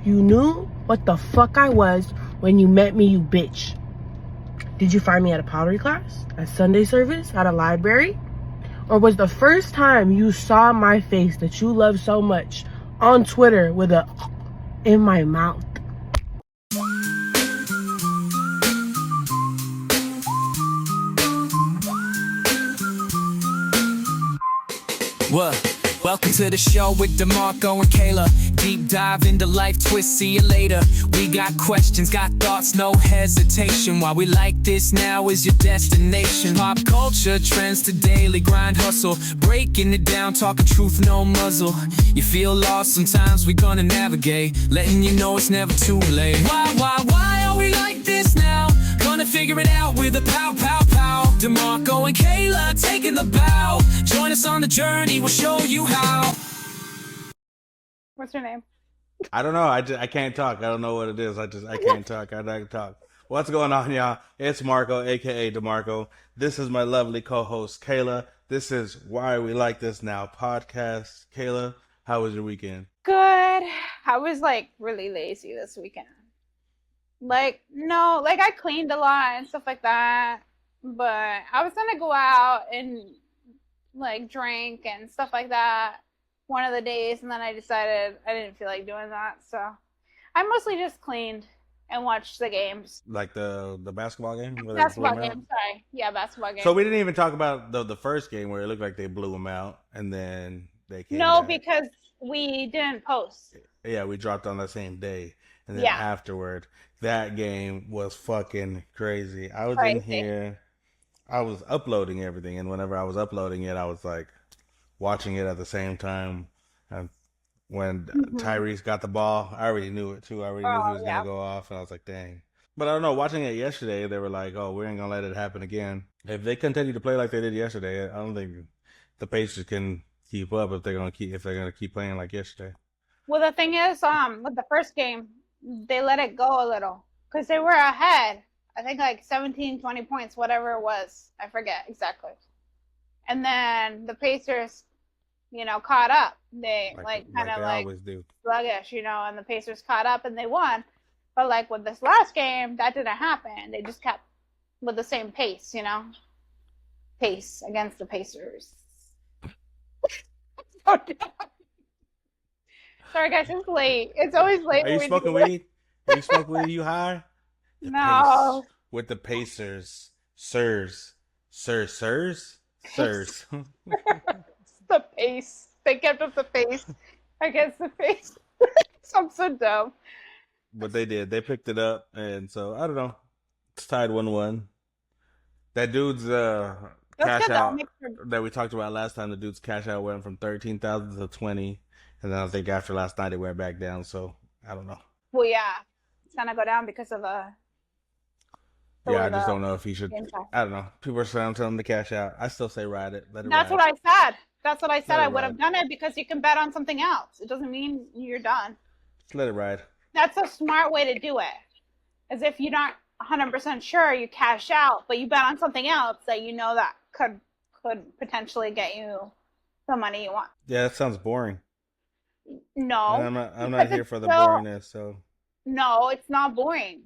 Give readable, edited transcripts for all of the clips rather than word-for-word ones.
You knew what the fuck I was when you met me, you bitch. Did you find me at a pottery class, at Sunday service, at a library? Or was the first time you saw my face that you love so much on Twitter with a in my mouth? What? Welcome to the show with DeMarco and Kayla. Deep dive into life twists, see you later. We got questions, got thoughts, no hesitation. Why we like this now is your destination. Pop culture, trends to daily grind hustle. Breaking it down, talking truth, no muzzle. You feel lost, sometimes we gonna navigate. Letting you know it's never too late. Why are we like this now? Gonna figure it out with a pow, pow, pow. DeMarco and Kayla taking the bow. Join us on the journey, we'll show you how. What's your name? I don't know. I can't talk. I don't know what it is. I can't talk. I don't talk. What's going on, y'all? It's Marco, aka DeMarco. This is my lovely co-host Kayla. This is Why We Like This Now podcast. Kayla, how was your weekend? Good. I was really lazy this weekend. I cleaned a lot and stuff like that. But I was gonna go out and drink and stuff like that one of the days, and then I decided I didn't feel like doing that. So I mostly just cleaned and watched the games. Like the basketball game? Basketball game, sorry. Yeah, basketball game. So we didn't even talk about the first game where it looked like they blew them out, and then they came No, back. because we didn't post. Yeah, we dropped on the same day. And then Yeah. afterward, that game was fucking crazy. I was Crazy. in here, I was uploading everything, and whenever I was uploading it, I was watching it at the same time. And when Tyrese got the ball, I already knew it too. I already knew he was gonna go off, and I was like, dang. But I don't know, watching it yesterday, they were like, oh, we ain't gonna let it happen again. If they continue to play like they did yesterday, I don't think the Pacers can keep up if they're gonna keep playing like yesterday. Well, the thing is, with the first game, they let it go a little because they were ahead. I think 17, 20 points, whatever it was. I forget exactly. And then the Pacers, caught up. They always do. Sluggish, and the Pacers caught up and they won. But with this last game, that didn't happen. They just kept with the same pace, pace against the Pacers. Sorry, guys, it's late. It's always late. Are you smoking weed? Are you smoking weed? You high? No. Pace with the Pacers. Sirs. The pace. They kept up the pace against the pace. I'm so dumb. But they did. They picked it up, and so I don't know. It's tied 1-1. That dude's cash out that we talked about last time. The dude's cash out went from 13,000 to 20, and then I think after last night it went back down. So I don't know. Well, yeah, it's gonna go down because of the. Yeah, I just don't know if he should. I don't know. People are telling him to cash out. I still say ride it. Let it That's ride. what I said. That's what I said. Let it I would have ride. done it because you can bet on something else. It doesn't mean you're done. Just let it ride. That's a smart way to do it. As if you're not 100% sure, you cash out, but you bet on something else that that could potentially get you the money you want. Yeah, that sounds boring. No, And I'm not here for the boringness. So no, it's not boring.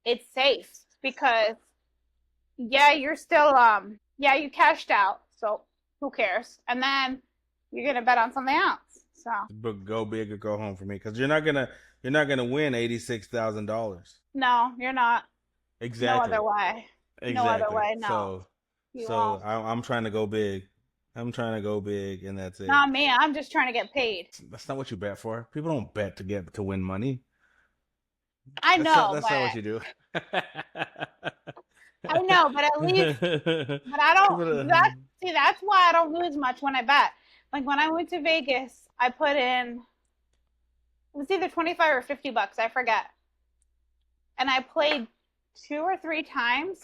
It's safe because you're still you cashed out, so who cares? And then you're gonna bet on something else. So but go big or go home for me, because you're not gonna win $86,000. no, you're not. Exactly. No other way. Exactly. No other way. No. So I'm trying to go big. I'm trying to go big, and that's it. Not me. I'm just trying to get paid. That's not what you bet for. People don't bet to win money. I know. That's not what you do. I know, but at least, but I don't. That's why I don't lose much when I bet. Like when I went to Vegas, I put in. It was either 25 or $50. I forget. And I played 2 or 3 times.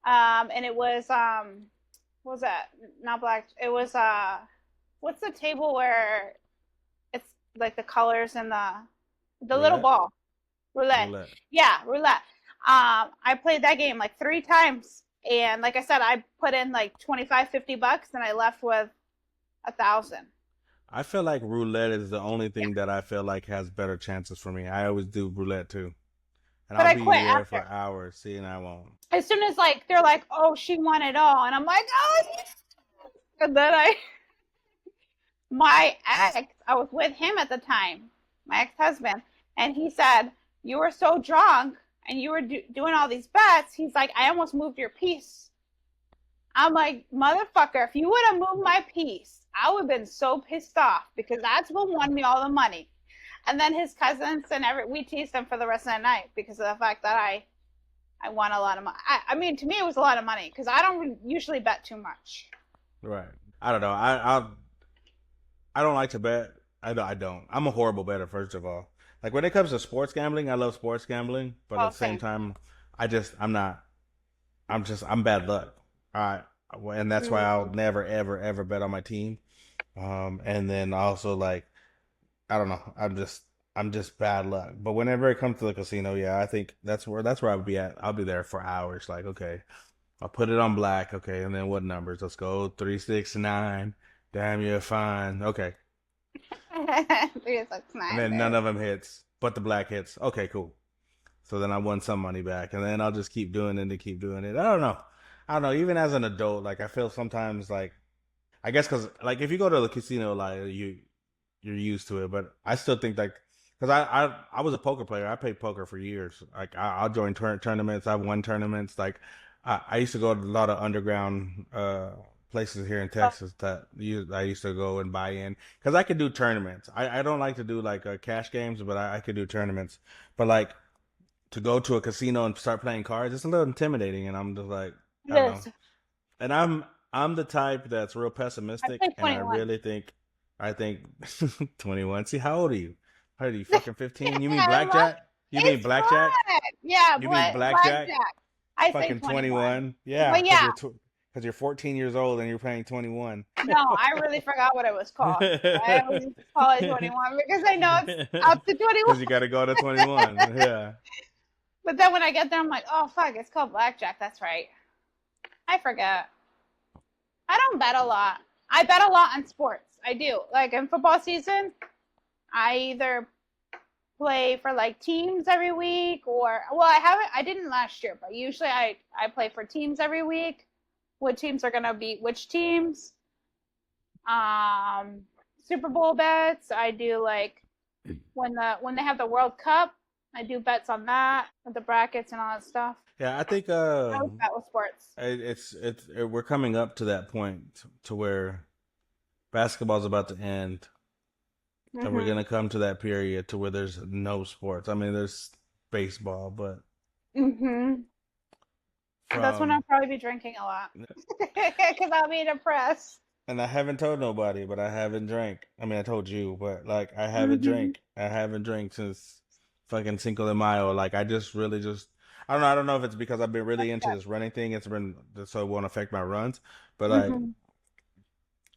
And it was what was that? Not black. It was what's the table where it's like the colors and the little ball. Roulette. Yeah, roulette. I played that game 3 times, and like I said, I put in $25, $50, and I left with $1,000. I feel like roulette is the only thing that I feel like has better chances for me. I always do roulette too. And But I'll I be quit there for after. hours. See, and I won't. As soon as like they're like, "Oh, she won it all," and I'm like, "Oh," and then my ex, I was with him at the time, my ex-husband, and he said, "You were so drunk and you were doing all these bets." He's like, "I almost moved your piece." I'm like, "Motherfucker, if you would have moved my piece, I would have been so pissed off because that's what won me all the money." And then his cousins and we teased him for the rest of the night because of the fact that I won a lot of money. I mean, to me, it was a lot of money because I don't usually bet too much. Right. I don't know. I don't like to bet. I don't. I'm a horrible bettor, first of all. Like when it comes to sports gambling, I love sports gambling, but at Oh, the same same. time, I'm not. I'm bad luck. I and that's why I'll Mm. never ever ever bet on my team. And then also like I don't know. I'm just bad luck. But whenever it comes to the casino, yeah, I think that's where I would be at. I'll be there for hours. Like okay, I'll put it on black. Okay, and then what numbers? Let's go 369. Damn, you're fine. Okay, and 369, then none babe. of them hits, but the black hits. Okay, cool. So then I won some money back, and then I'll just keep doing it and keep doing it. I don't know. I don't know. Even as an adult, like I feel sometimes like I guess because like if you go to the casino, like you're used to it, but I still think like because I was a poker player. I played poker for years. Like I'll join tournaments. I've won tournaments. Like I used to go to a lot of underground places here in Oh, Texas that I used to go and buy in because I could do tournaments. I don't like to do like cash games, but I could do tournaments. But like to go to a casino and start playing cards, it's a little intimidating, and I'm just like it I don't know. is. And I'm the type that's real I pessimistic, played and I 21. really think I think 21. See, how old are you? How old are you? Fucking 15? You mean I love blackjack? You mean it's blackjack? fun. Yeah, You mean blackjack? blackjack. I say Fucking 21. 21? Yeah, But yeah, because you're 14 years old and you're playing 21. no, I really forgot what it was called. I always used to call it 21 because I know it's up to 21. Because you got to go to 21. Yeah. But then when I get there, I'm like, oh, fuck, it's called blackjack. That's right. I forget. I don't bet a lot. I bet a lot on sports. I do. Like in football season, I either play for like teams every week or I didn't last year, but usually I play for teams every week. What teams are gonna beat which teams? Um Super Bowl bets. I do like when they have the World Cup, I do bets on that with the brackets and all that stuff. Yeah, I think I always bet with sports. we're coming up to that point to where basketball's about to end, and we're Mm-hmm. gonna come to that period to where there's no sports. I mean, there's baseball, but Mm-hmm. That's when I'll from probably be drinking a lot because I'll be depressed. and I haven't told nobody, but I haven't drank. I mean, I told you, but like I haven't Mm-hmm. drank. I haven't drank since fucking Cinco de Mayo. Like I just really just I don't know. I don't know if it's because I've been really That's into this running thing. It's been so it won't affect my runs, but good.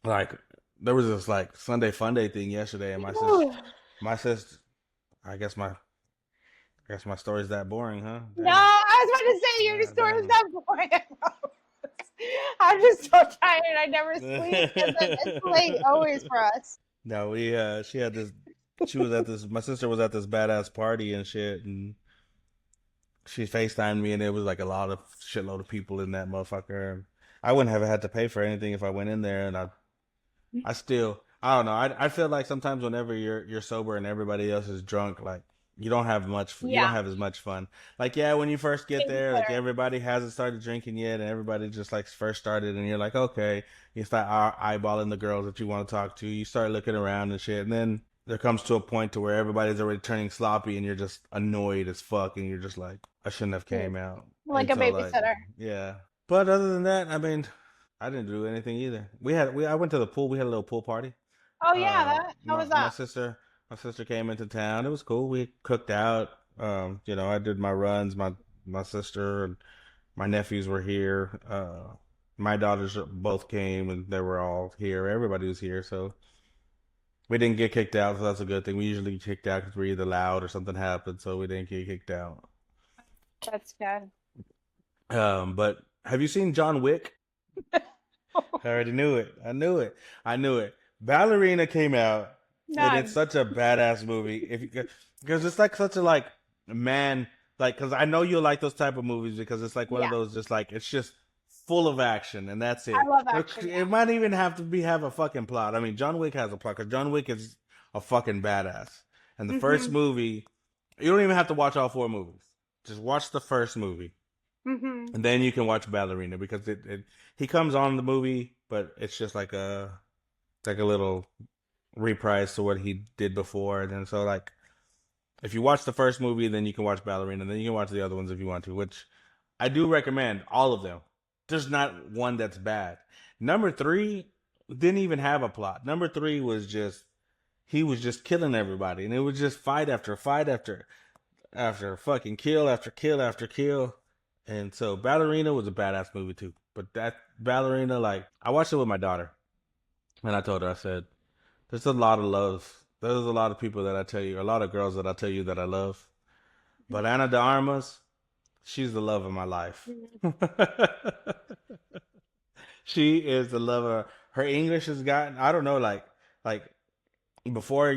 like there was this like Sunday fun day thing yesterday, and Mm-hmm. my sis, I guess my I guess my story's that boring, huh? No, Damn. I was about to say your God story's damn. not boring. I'm just so tired. I never sleep because it's late always for us. No, we she had this she was at this my sister was at this badass party and shit, and she FaceTimed me, and there was like a lot of shitload of people in that motherfucker. I wouldn't have had to pay for anything if I went in there, and I still I don't know. I feel like sometimes whenever you're sober and everybody else is drunk, like you don't Yeah, have as much fun. Like yeah, when you first get there, like babysitter. everybody hasn't started drinking yet, and everybody just like first started, and you're like okay, you start eyeballing the girls that you want to talk to. You start looking around and shit, and then there comes to a point to where everybody's already turning sloppy, and you're just annoyed as fuck, and you're just like I shouldn't have came out. Like And a so like babysitter. yeah, but other than that, I mean. I didn't do anything either. I went to the pool. We had a little pool party. Oh yeah, that. How was My that? sister came into town. It was cool. We cooked out. I did my runs. My sister and my nephews were here. My daughters both came and they were all here. Everybody was here, so we didn't get kicked out. So that's a good thing. We usually get kicked out because we're either loud or something happened, so we didn't get kicked out. That's good. But have you seen John Wick? I already knew it. I knew it. I knew it. Ballerina came out, and it's None. such a badass movie. Because it's like such a like man like because I know you'll like those type of movies because it's like one of Yeah, those just like it's just full of action and that's I it. love action. It might even have a fucking plot. I mean, John Wick has a plot because John Wick is a fucking badass. And the Yeah. first Mhm. movie, you don't even have to watch all four movies. Just watch the first movie, Mhm. and then you can watch Ballerina because he comes on the movie, but it's just like a little reprise to what he did before. And then so like if you watch the first movie, then you can watch Ballerina, then you can watch the other ones if you want to, which I do recommend all of them. There's not one that's bad. Number three didn't even have a plot. Number three was just he was just killing everybody, and it was just fight after fight after fucking kill after kill after kill. And so Ballerina was a badass movie too. But that Ballerina, like I watched it with my daughter, and I told her, I said, "There's a lot of love. There's a lot of people that I tell you, a lot of girls that I tell you that I love. But Anna de Armas, she's the love of my life. She is the lover. Her English has gotten, I don't know, like before,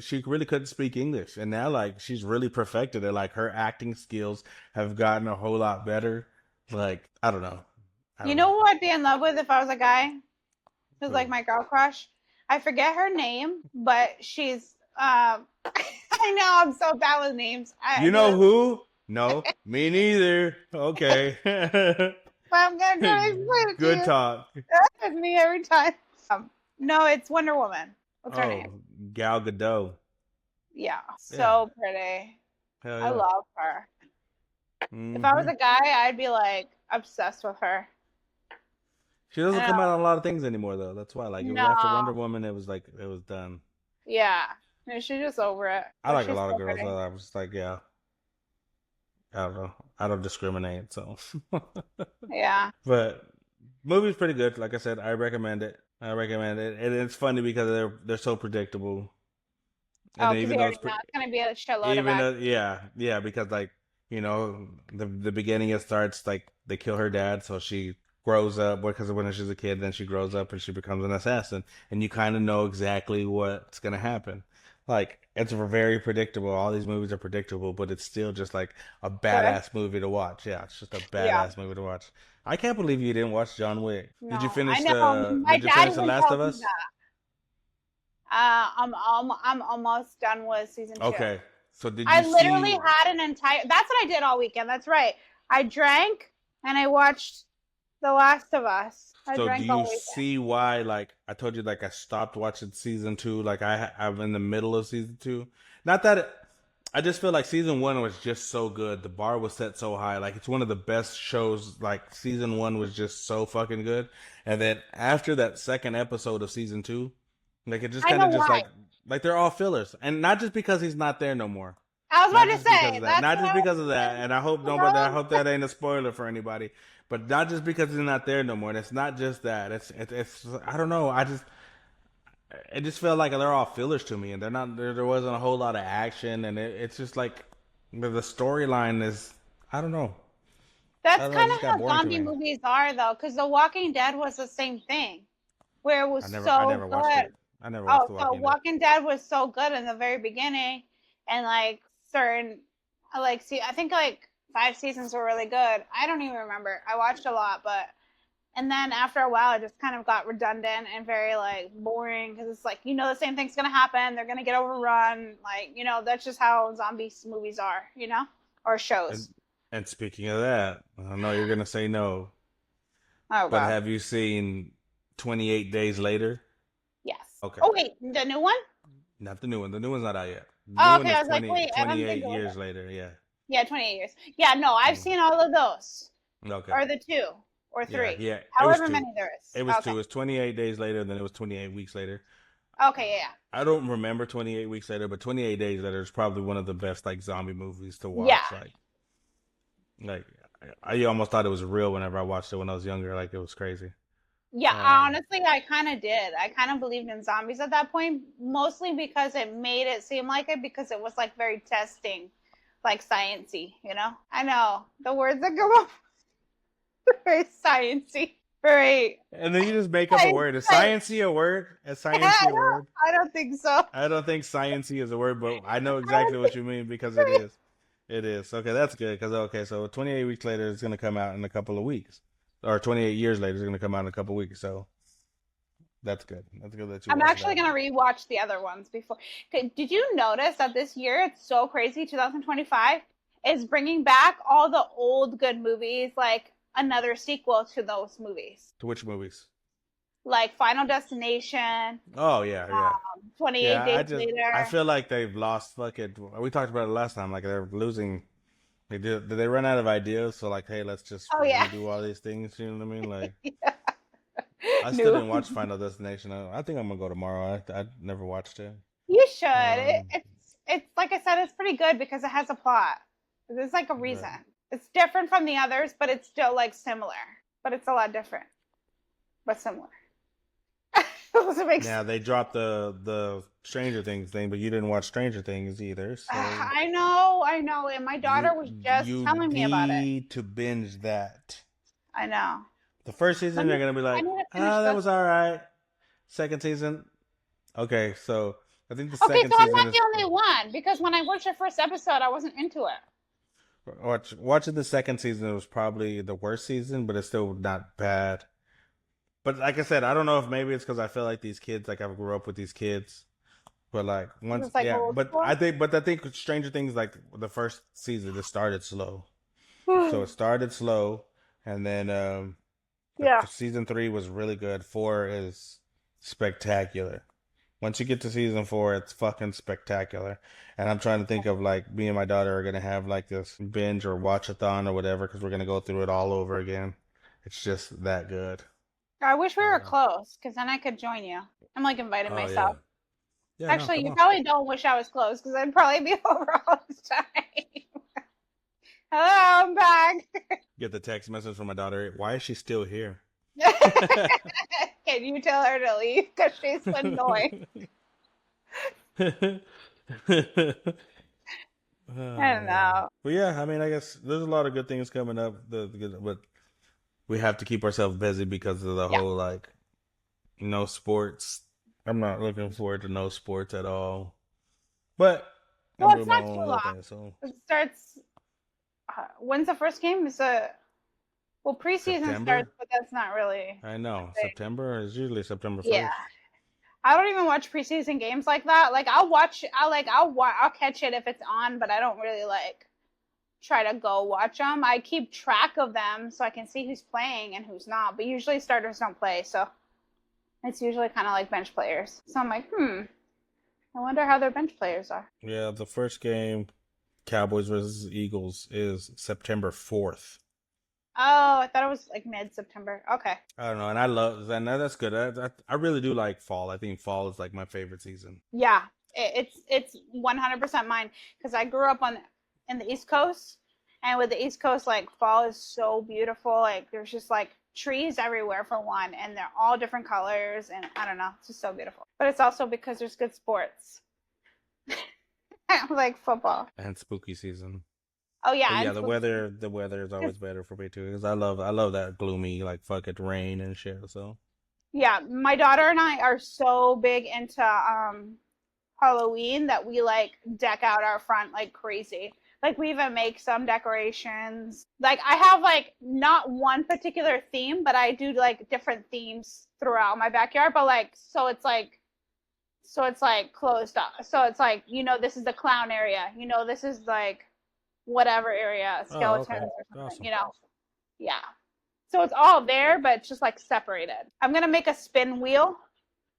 she really couldn't speak English. And now, like, she's really perfected it. Like, her acting skills have gotten a whole lot better. Like, I don't know. I You don't know know. who I'd be in love with if I was a guy? Who's like Who? my girl crush? I forget her name, but she's I know I'm so bad with names. You know who? No, me neither. Okay. But I'm gonna try to explain it to Good you. talk. That's me every time. No, it's Wonder Woman. What's her name? Oh, Gal Gadot. Yeah, Yeah. so pretty. Hell I yeah. love her. If I was Hmm. a guy, I'd be like obsessed with her. She I doesn't come out know. on a lot of things anymore though. That's why. Like it was No. after Wonder Woman, it was like it was done. Yeah. No, she's just over it. I But like a she's lot of so girls. pretty. I was just like, yeah, I don't know. I don't discriminate. So, Yeah. but movie's pretty good. Like I said, I recommend it. I recommend it, and it's funny because they're so predictable. And Oh, because you even though already know it's gonna be a shitload of even action. though, yeah, because like the beginning it starts like they kill her dad, so she grows up because when she's a kid, then she grows up and she becomes an assassin, and you kind of know exactly what's gonna happen. Like it's very predictable. All these movies are predictable, but it's still just like a But badass movie to watch. Yeah, it's just a yeah. badass movie to watch. I can't believe you didn't watch John Wick. Did you No, I finish know. the My Did you dad finish the even Last tells of me Us? that. I'm almost done with season 2. Okay, so did I you literally see? had an entire. That's what I did all weekend. That's right. I drank and I watched The Last of Us. I So do drank you all weekend. see why? Like I told you, like I stopped watching season two. Like I'm in the middle of season two. Not that I just feel like season one was just so good. The bar was set so high. Like it's one of the best shows. Like season one was just so fucking good. And then after that second episode of season two, like it just I kind know of just why. like they're all fillers, and not just because he's not there no more. I was Not about to just because say of that. that's Not what just I was because of that. And I hope nobody. I thinking. hope that ain't a spoiler for anybody. But not just because he's not there no more. And it's not just that. It's. I don't know. It just felt like they're all fillers to me, and they're not. There wasn't a whole lot of action, and it's just like the storyline is. I don't know. I That's don't know. It kind of just got how boring to zombie me. movies are, though, because The Walking Dead was the same thing, where it was I so never watched good. it. I never watched Oh, The so Walking Dead. Walking Dead was so good in the very beginning, and like certain, like, see, I think like 5 seasons were really good. I don't even remember. I watched a lot, but and then after a while, it just kind of got redundant and very like boring because it's like the same thing's gonna happen. They're gonna get overrun. Like that's just how zombie movies are, or And shows. and speaking of that, I know you're gonna say no, Oh but god, have you seen 28 Days Later? yes. Okay. Oh wait, the new one? Not the new one. The new one's not out yet. The new Oh, one okay. I is was like, wait, I don't think 28 it was. years later. Yeah. Yeah, 28 years. Yeah, no, I've Mm. seen all of those, Okay. or the two, or Yeah. three, Yeah. It was however two. many there is. It was Okay. two. It was 28 days later, and then it was 28 weeks later. Okay, yeah, I don't remember 28 weeks later, but 28 days later is probably one of the best like zombie movies to yeah, watch. Like I almost thought it was real whenever I watched it when I was younger. Like it was crazy. yeah. Um, Honestly, I kind of did. I kind of believed in zombies at that point, mostly because it made it seem like it because it was like very testing, like sciencey. I know the words that come up are very sciencey. Very. And then you just make up a word. Is sciencey a word? Is sciencey a word? I don't think so. I don't think sciencey is a word, but I know I exactly don't what think you mean because it is. It is. Okay, that's good. Because, okay, so 28 weeks later, it's going to come out in a couple of weeks. Or 28 years later, it's going to come out in a couple of weeks. So that's good. That's good that you I'm watched actually that. gonna rewatch the other ones before. Did you notice that this year it's so crazy? 2025 is bringing back all the old good movies, like another sequel to those movies, To which movies? like Final Destination, Oh, yeah, yeah. 28 Yeah, Days I Later. feel like they've lost fucking. We talked about it last time. Like they're losing. Did they run out of ideas? So like, hey, let's just Oh yeah, redo all these things. You know what I mean? Like, yeah. I still New. didn't watch Final Destination. I think I'm gonna go tomorrow. I never watched it. You should. Um, It's like I said, it's pretty good because it has a plot. There's like a reason. but It's different from the others, but it's still like similar. But it's a lot different, but similar. Does it make now sense? they dropped the Stranger Things thing, but you didn't watch Stranger Things either. So I know, and my daughter was just you telling me about it. need to binge that. I know. The first season, you're gonna be I like, need to finish ah, that this. was all right. Second season, okay. So I think the Okay, second so I'm season not is the only one because when I watched the first episode, I wasn't into it. watching the second season was probably the worst season, but it's still not bad. But like I said, I don't know if maybe it's because I feel like these kids, like I grew up with these kids. But like once, It's like yeah. old school. But I think Stranger Things, like the first season, it started slow. So it started slow, and then Yeah. season 3 was really good. 4 is spectacular. Once you get to season 4, it's fucking spectacular. And I'm trying to think of like me and my daughter are gonna have like this binge or watch-a-thon or whatever because we're gonna go through it all over again. It's just that good. I wish we were Uh, close because then I could join you. I'm like inviting oh yeah, myself. yeah. No, Actually, come you on. probably don't wish I was close because I'd probably be over all the time. Hello, I'm back. Get the text message from my daughter. Why is she still here? Can you tell her to leave because she's annoying? I don't know. But yeah, I mean, I guess there's a lot of good things coming up. But we have to keep ourselves busy because of the Yeah. whole like no sports. I'm not looking forward to no sports at all. But I'm Well, it's doing my not too own little long. thing. So It starts. When's the first game? Well, preseason starts, September, but that's not really. I know Big. September is usually September Yeah, 1st. I don't even watch preseason games like that. Like I'll watch. I'll catch it if it's on, but I don't really like try to go watch them. I keep track of them so I can see who's playing and who's not. But usually starters don't play, so it's usually kind of like bench players. So I'm like, I wonder how their bench players are. Yeah, the first game, Cowboys versus Eagles, is September 4th. Oh, I thought it was like mid-September. Okay. I don't know, and that's good. I really do like fall. I think fall is like my favorite season. Yeah, it's 100% mine because I grew up in the East Coast, and with the East Coast, like fall is so beautiful. Like there's just like trees everywhere for one, and they're all different colors, and I don't know, it's just so beautiful. But it's also because there's good sports, like football. And spooky season. Oh yeah, But yeah, and the weather is always better for me too because I love that gloomy like fucking rain and shit. So yeah, my daughter and I are so big into Halloween that we like deck out our front like crazy. Like we even make some decorations. Like I have like not one particular theme, but I do like different themes throughout my backyard. But like so it's like closed off. So it's like, this is the clown area. This is like whatever area, oh, okay, skeletons or something, awesome. Yeah. So it's all there, but it's just like separated. I'm gonna make a spin wheel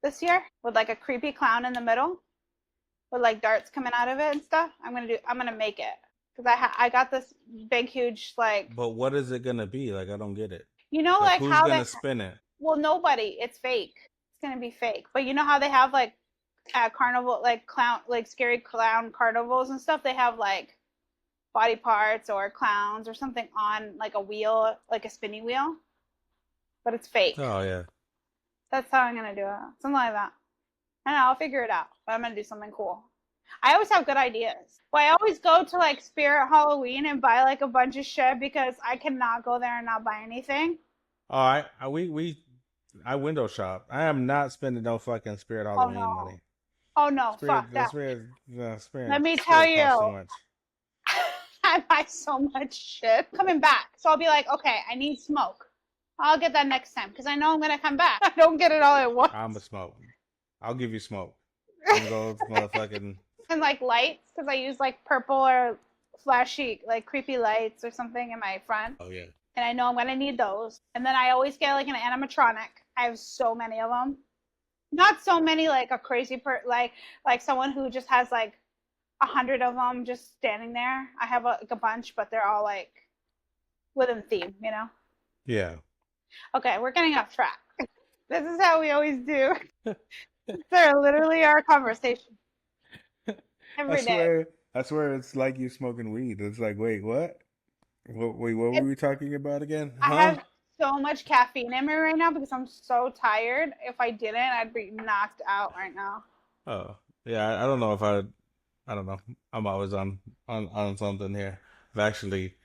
this year with like a creepy clown in the middle with like darts coming out of it and stuff. I'm gonna make it because I got this big huge like But what is it gonna be? Like I don't get it. Like like who's how gonna they spin it? well nobody, it's fake. It's gonna be fake. But you know how they have like at carnival like clown like scary clown carnivals and stuff. They have like body parts or clowns or something on like a wheel, like a spinning wheel, but it's fake. Oh yeah. That's how I'm gonna do it. Something like that. I don't know, I'll figure it out. But I'm gonna do something cool. I always have good ideas. But I always go to like Spirit Halloween and buy like a bunch of shit because I cannot go there and not buy anything. I window shop. I am not spending no fucking Spirit Oh Halloween no. money. Oh no, Spirit, fuck the that. Spirit, the Let Spirit, me tell Spirit costs too you, much. I buy so much shit coming back. So I'll be like, okay, I need smoke. I'll get that next time because I know I'm gonna come back. I don't get it all at once. I'm a smoke. I'll give you smoke. I'm going to motherfucking. And like lights because I use like purple or flashy, like creepy lights or something in my front. Oh yeah. And I know I'm gonna need those. And then I always get like an animatronic. I have so many of them. Not so many like a crazy like someone who just has like 100 of them just standing there. I have like a bunch, but they're all like within theme, you know. Yeah. Okay, we're getting off track. This is how we always do. They're literally our conversation every day. I swear it's like you smoking weed. It's like, wait, what? Wait, what were It's, we talking about again? I Huh? have so much caffeine in me right now because I'm so tired. If I didn't, I'd be knocked out right now. Oh, yeah. I don't know if I don't know. I'm always on something here. I've actually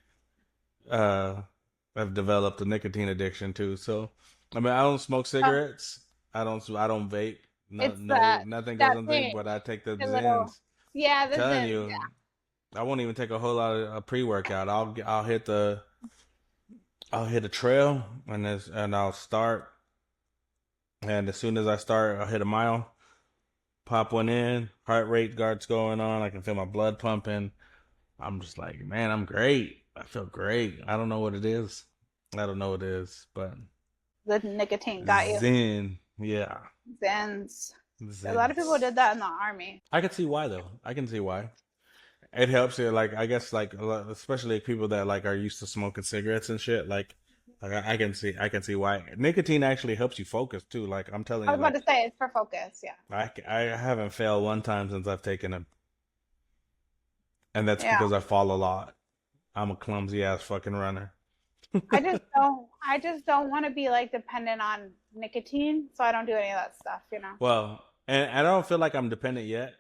uh I've developed a nicotine addiction too. So I mean, I don't smoke Oh, cigarettes. I don't vape. No, it's no, nothing goes that on thing. thing, But I take the the little Zins. yeah, I'm the telling Zins. you, I won't even take a whole lot of pre-workout. I'll hit a trail and I'll start. And as soon as I start, I'll hit a mile, pop one in, heart rate guards going on. I can feel my blood pumping. I'm just like, man, I'm great. I feel great. I don't know what it is. I don't know what it is, but The nicotine got you. Zen, yeah, Zins. A lot of people Zens. did that in the army. I can see why though. I can see why. It helps you, like I guess, like especially people that like are used to smoking cigarettes and shit. Like I can see why nicotine actually helps you focus too. Like I'm telling I you, was about like to say it's for focus. Yeah. I haven't failed one time since I've taken them, and that's Yeah. because I fall a lot. I'm a clumsy ass fucking runner. I just don't want to be like dependent on nicotine, so I don't do any of that stuff, you know. Well, and I don't feel like I'm dependent yet.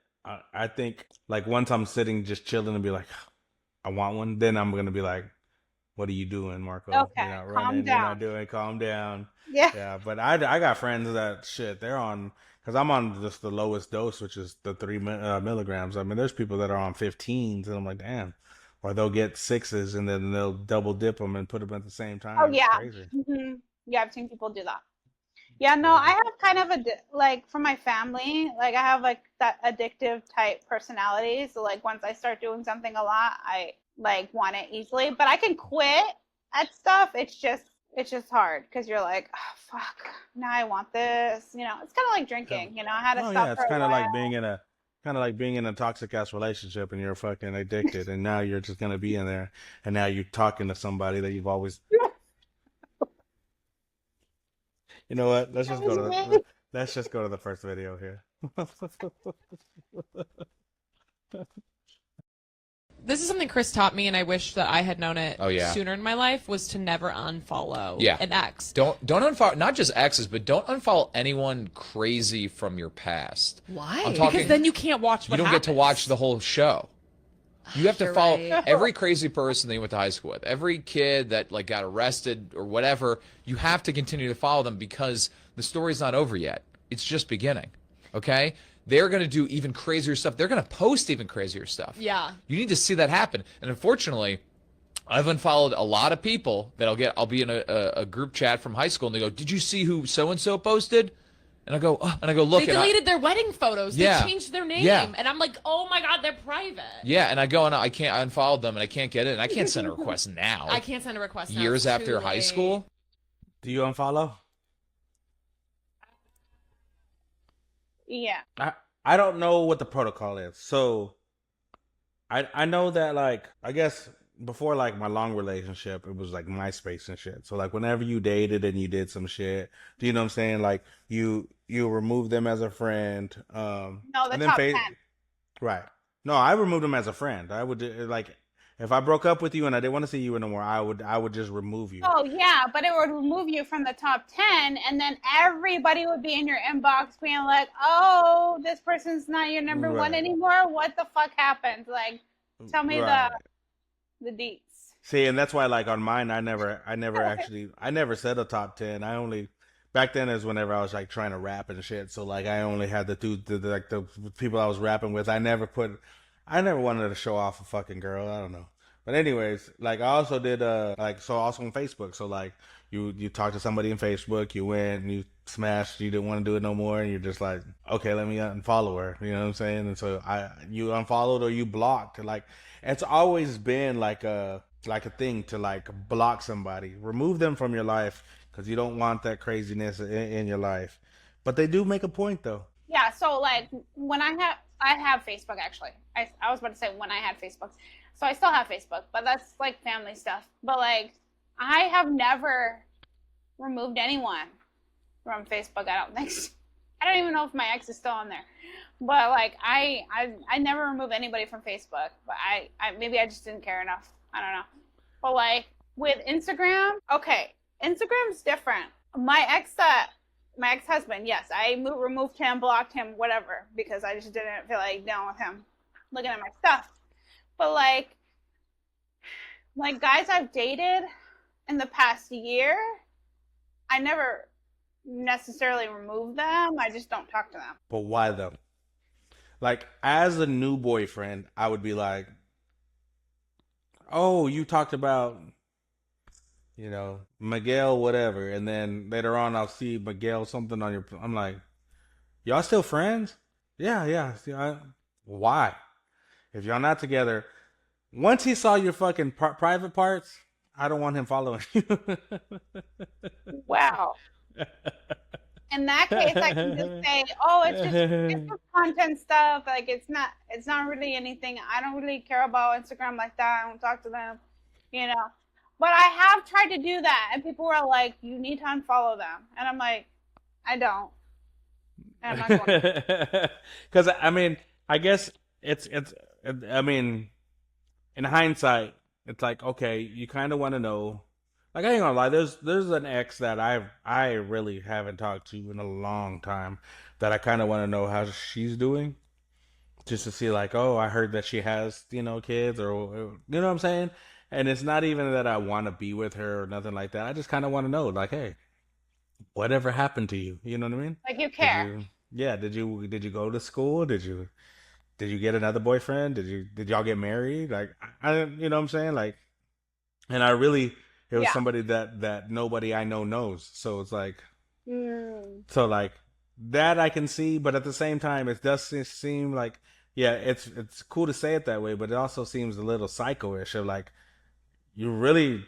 I think like once I'm sitting just chilling and be like, I want one, then I'm gonna be like, what are you doing, Marco? Okay, You're not calm running. You're not down. doing. Calm down. Yeah. Yeah, but I got friends that shit. They're on because I'm on just the lowest dose, which is the 3 milligrams. I mean, there's people that are on 15s, and I'm like, damn. Or they'll get sixes and then they'll double dip them and put them at the same Oh time. It's yeah. crazy. Yeah, I've seen people do that. Yeah, no, I Crazy. have kind of like from my family, like I have like that addictive type personality. So like once I start doing something a lot, I like want it easily. But I can quit at stuff. It's just hard because you're like, oh, fuck, now I want this. You know, it's kind of like Yeah. drinking. You know, I had to Oh stop yeah, for it's a while. kind of like being in a toxic ass relationship and you're fucking addicted and now you're just gonna be in there and now you're talking to somebody that you've always. You know what? That was me. Let's just go to the first video here. This is something Chris taught me, and I wish that I had known it Oh, yeah. sooner in my life, was to never unfollow Yeah. an ex. Don't unfollow, not just exes, but don't unfollow anyone crazy from your past. Why? I'm talking- Because then you can't watch what You don't get to happens. watch the whole show. You have to You're follow right. every crazy person that you went to high school with, every kid that like got arrested or whatever. You have to continue to follow them because the story's not over yet. It's just beginning. Okay? They're going to do even crazier stuff. They're going to post even crazier stuff. Yeah. You need to see that happen. And unfortunately, I've unfollowed a lot of people that I'll be in a group chat from high school and they go, "Did you see who so and so posted?" And I go, oh, look. They deleted their wedding photos. Yeah. They changed their name. Yeah. And I'm like, oh my God, they're private. Yeah, and I go and I unfollowed them and I can't get it. And I can't send a request now. I can't send a request now. Years It's after too high late. school. Do you unfollow? Yeah. I don't know what the protocol is. So I know that like I guess before like my long relationship, it was like MySpace and shit. So like whenever you dated and you did some shit, do you know what I'm saying? Like you remove them as a friend. No, the And then top fa- 10. Right. No, I removed them as a friend. I would like if I broke up with you and I didn't want to see you anymore, I would just remove you. Oh yeah, but it would remove you from the top 10, and then everybody would be in your inbox being like, "Oh, this person's not your number one Right. anymore. What the fuck happened?" Like, tell me Right. the deets. See, and that's why, like on mine, I never said a top 10. I only back then is whenever I was like trying to rap and shit. So like I only had like the people I was rapping with. I never wanted to show off a fucking girl. I don't know. But anyways, like I also did also on Facebook. So like you talk to somebody in Facebook, you went and you smashed, you didn't want to do it no more, and you're just like, okay, let me unfollow her. You know what I'm saying? And so you unfollowed or you blocked. Like it's always been like a thing to like block somebody, remove them from your life because you don't want that craziness in your life. But they do make a point though. Yeah, so like when I have Facebook actually. I was about to say when I had Facebook. So I still have Facebook, but that's like family stuff. But like I have never removed anyone from Facebook. I don't think so. I don't even know if my ex is still on there. But like I never remove anybody from Facebook. But I maybe I just didn't care enough. I don't know. But like with Instagram, okay, Instagram's different. My ex-husband, yes, I removed him, blocked him, whatever, because I just didn't feel like dealing with him looking at my stuff. But like guys I've dated in the past year, I never necessarily remove them. I just don't talk to them. But why though? Like as a new boyfriend, I would be like, oh, you talked about, Miguel, whatever. And then later on, I'll see Miguel something on your. I'm like, y'all still friends? Yeah, yeah. See, why? If y'all not together, once he saw your fucking private parts, I don't want him following you. Wow. In that case, I can just say, oh, it's just content stuff. Like it's not really anything. I don't really care about Instagram like that. I don't talk to them, you know. But I have tried to do that, and people were like, "You need to unfollow them," and I'm like, "I don't." And I'm not going to. Because I mean, I guess I mean, in hindsight, it's like okay, you kind of want to know. Like I ain't gonna lie, there's an ex that I really haven't talked to in a long time that I kind of want to know how she's doing, just to see like, oh, I heard that she has kids or you know what I'm saying. And it's not even that I want to be with her or nothing like that. I just kind of want to know, like, hey, whatever happened to you? You know what I mean? Like you care. Did you go to school? Did you get another boyfriend? Did y'all get married? Like, you know what I'm saying? Like, and it was somebody that nobody I know knows. So it's like, so like that I can see, but at the same time, it does seem like, yeah, it's cool to say it that way, but it also seems a little psycho-ish of like, you're really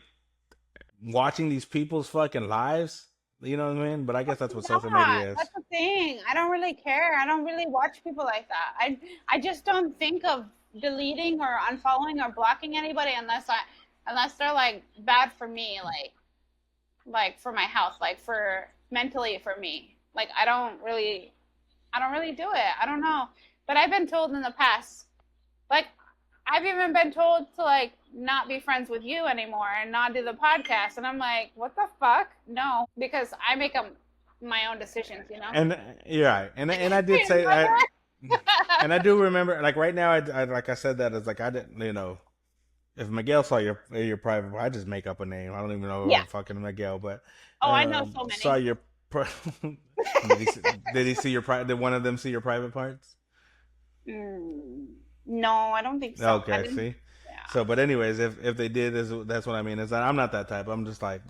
watching these people's fucking lives. You know what I mean? But I guess that's what social media is. That's the thing. I don't really care. I don't really watch people like that. I just don't think of deleting or unfollowing or blocking anybody unless they're like bad for me, like for my health, like for mentally for me. Like I don't really do it. I don't know. But I've been told in the past, like I've even been told to like not be friends with you anymore and not do the podcast. And I'm like, what the fuck? No, because I make my own decisions, And you're right. And I did say and I do remember, like right now, I like I said that as like I didn't, if Miguel saw your private, I just make up a name. I don't even know fucking Miguel, but I know so many. Saw your. Did he see your Did one of them see your private parts? No, I don't think so. Okay, see. Yeah. So, but anyways, if they did, that's what I mean. Is that I'm not that type. I'm just like,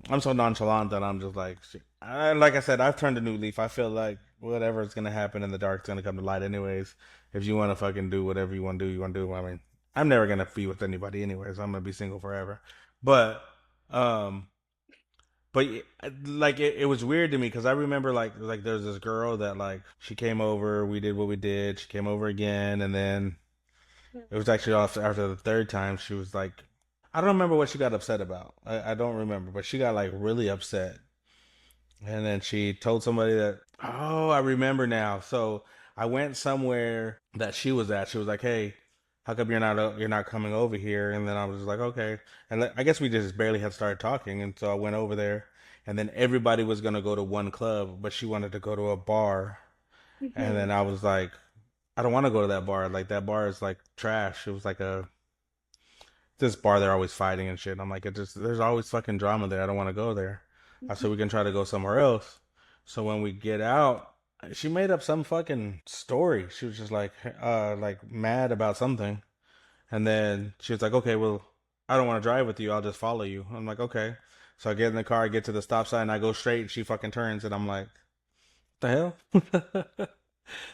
I'm so nonchalant that I'm just like I said, I've turned a new leaf. I feel like whatever's gonna happen in the dark is gonna come to light anyways. If you want to fucking do whatever you want to do, you want to do. I mean, I'm never gonna be with anybody anyways. I'm gonna be single forever. But like it was weird to me because I remember like there's this girl that like she came over, we did what we did, she came over again, and then it was actually after the third time she was like, I don't remember what she got upset about. I don't remember, but she got like really upset, and then she told somebody that, oh, I remember now. So I went somewhere that she was at. She was like, hey, how come you're not coming over here? And then I was just like, okay. And I guess we just barely had started talking. And so I went over there, and then everybody was going to go to one club, but she wanted to go to a bar. Mm-hmm. And then I was like, I don't want to go to that bar. Like that bar is like trash. It was like this bar they're always fighting and shit. And I'm like, there's always fucking drama there. I don't want to go there. I said we can try to go somewhere else. So when we get out, she made up some fucking story. She was just like mad about something, and then she was like, okay, well, I don't want to drive with you. I'll just follow you. I'm like, okay. So I get in the car, I get to the stop sign, I go straight, and she fucking turns, and I'm like, what the hell?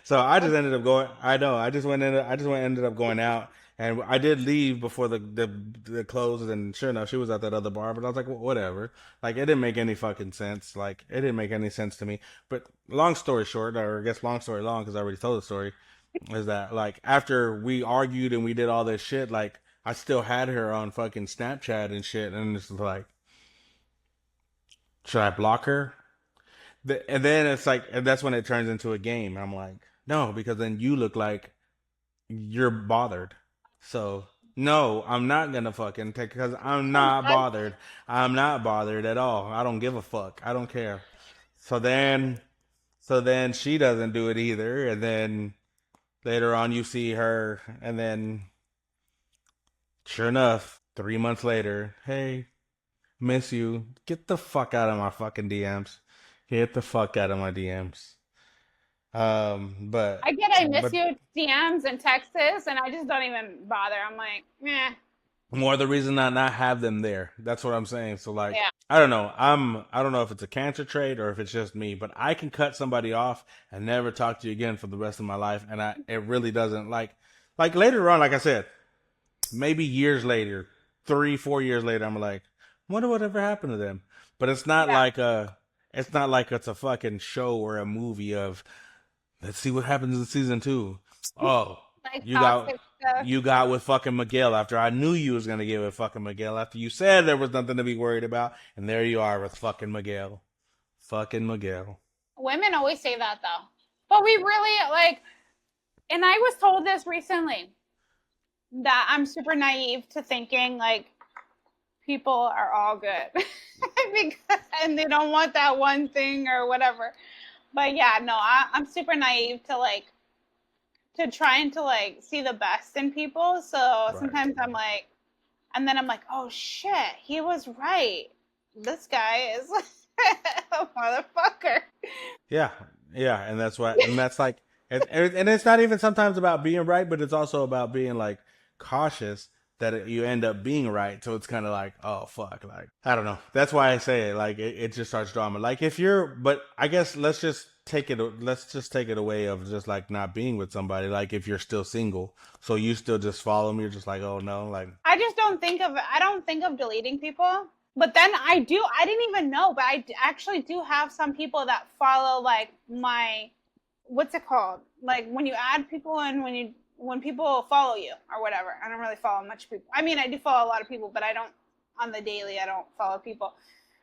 So I just ended up going. I know. Ended up going out, and I did leave before the closed. And sure enough, she was at that other bar. But I was like, well, whatever. Like, it didn't make any fucking sense. Like, it didn't make any sense to me. But long story short, or I guess long story long, because I already told the story, is that like after we argued and we did all this shit, like I still had her on fucking Snapchat and shit, and it's like, should I block her? And then it's like, and that's when it turns into a game. I'm like, no, because then you look like you're bothered. So no, I'm not gonna fucking take, because I'm not bothered. I'm not bothered at all. I don't give a fuck. I don't care. So then, she doesn't do it either. And then later on, you see her, and then sure enough, 3 months later, hey, miss you. Get the fuck out of my fucking DMs. Get the fuck out of my DMs. But I get I miss but you DMs and texts, and I just don't even bother. I'm like, meh. more the reason not have them there. That's what I'm saying. So like, Yeah. I don't know. I don't know if it's a cancer trait or if it's just me, but I can cut somebody off and never talk to you again for the rest of my life, and it really doesn't like later on. Like I said, maybe years later, 3-4 years later, I'm like, wonder whatever happened to them. But it's not like it's not like it's a fucking show or a movie of, let's see what happens in season 2. Oh, Like you toxic stuff. got with fucking Miguel after I knew you was gonna get with fucking Miguel after you said there was nothing to be worried about, and there you are with fucking Miguel. Fucking Miguel. Women always say that though. But we really like, and I was told this recently, that I'm super naive to thinking like people are all good. Because, and they don't want that one thing or whatever. But yeah, no, I'm super naive to like, to trying to like see the best in people. So Right. sometimes I'm like, and then I'm like, oh shit, he was right. This guy is a motherfucker. Yeah, and that's why, and that's like, and it's not even sometimes about being right, but it's also about being like cautious that you end up being right. So it's kind of like, oh fuck, like I don't know. That's why I say it. Like it just starts drama. Like if you're, but I guess let's just take it away of just like not being with somebody. Like if you're still single, so you still just follow them. You're just like, oh no, like I don't think of deleting people. But then I didn't even know, but I actually do have some people that follow like my, what's it called? Like when you add people and when people follow you or whatever. I don't really follow much people. I mean, I do follow a lot of people, but I don't, on the daily, I don't follow people.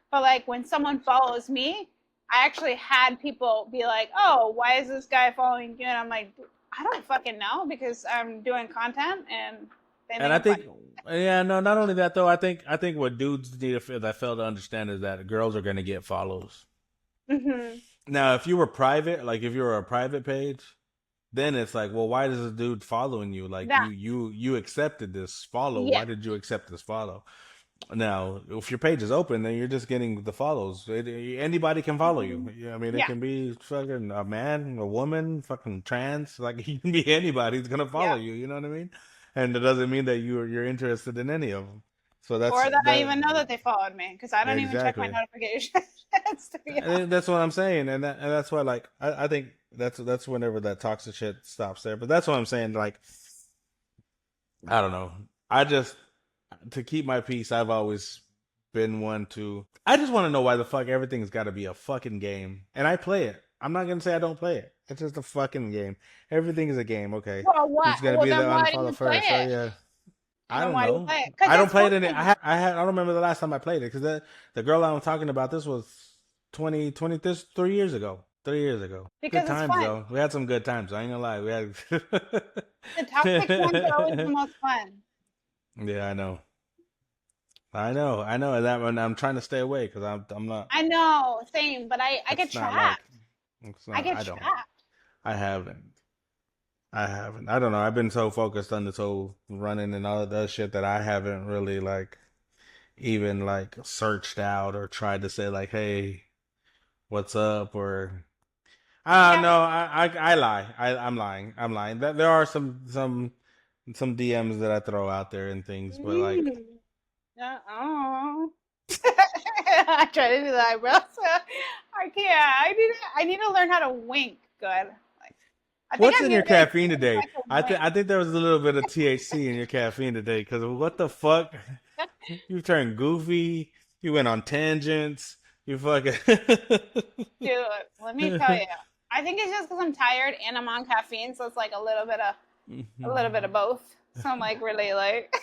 But like when someone follows me, I actually had people be like, oh, why is this guy following you? And I'm like, I don't fucking know, because I'm doing content and they and I think, yeah, no, not only that though. I think what dudes need to fail to understand is that girls are going to get follows. Mm-hmm. Now, if you were private, like if you were a private page, then it's like, well, why is this dude following you? Like you accepted this follow. Yeah. Why did you accept this follow? Now, if your page is open, then you're just getting the follows. Anybody can follow you. I mean, it can be fucking a man, a woman, fucking trans. Like, you can be anybody who's gonna follow you. You know what I mean? And it doesn't mean that you're interested in any of them. So that's, or that I even know that they followed me, because I don't even check my Exactly. notifications. To be honest. And that's what I'm saying, and that's why, like, I think that's whenever that toxic shit stops there. But that's what I'm saying. Like, I don't know. I just, to keep my peace, I've always been one to. I just want to know why the fuck everything's got to be a fucking game, and I play it. I'm not gonna say I don't play it. It's just a fucking game. Everything is a game. Okay. Well, what? Who's gonna Well, be the then why do you unfollow play first? So it? yeah. I Then don't why do you know. play it? 'Cause I don't it's play it in it. fun. I don't remember the last time I played it, because the girl I'm talking about, this was 20 this 3 years ago. 3 years ago. Because Good it's times fun. though. We had some good times. I ain't gonna lie. We had. The toxic ones are always the most fun. Yeah, I know. And that one I'm trying to stay away because I'm not. I know, same, but I get It's not trapped. like. It's not. I get I don't. trapped. I haven't. I haven't. I don't know. I've been so focused on this whole running and all of that shit that I haven't really like even like searched out or tried to say like, hey, what's up? Or Yeah. no, I lie. I'm lying. I'm lying. There are some DMs that I throw out there and things, but like Uh-oh. I try to do the eyebrows. I can't. I need to learn how to wink good. Like I think what's I'm in your getting really caffeine good at today? like a wink. I think there was a little bit of THC in your caffeine today because what the fuck? You turned goofy. You went on tangents. You fucking. Dude, let me tell you. I think it's just because I'm tired and I'm on caffeine, so it's like a little bit of both. So I'm like really like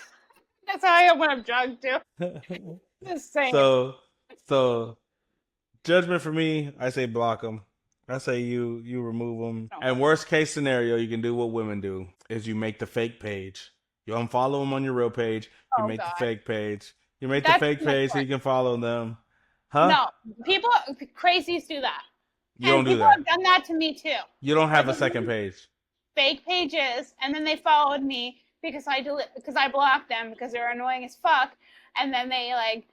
that's how I am when I'm drunk too. Just saying. so so judgment for me, I say block them. I say you remove them. And worst case scenario, you can do what women do: is you make the fake page. You unfollow them on your real page. You Oh make the God, fake page. You make the that's fake too much page so work. you can follow them. Huh? No, people crazies do that, You and don't do people have that. done that to me too. You don't Where have they a second made page. fake pages, and then they followed me because I blocked them because they're annoying as fuck, and then they like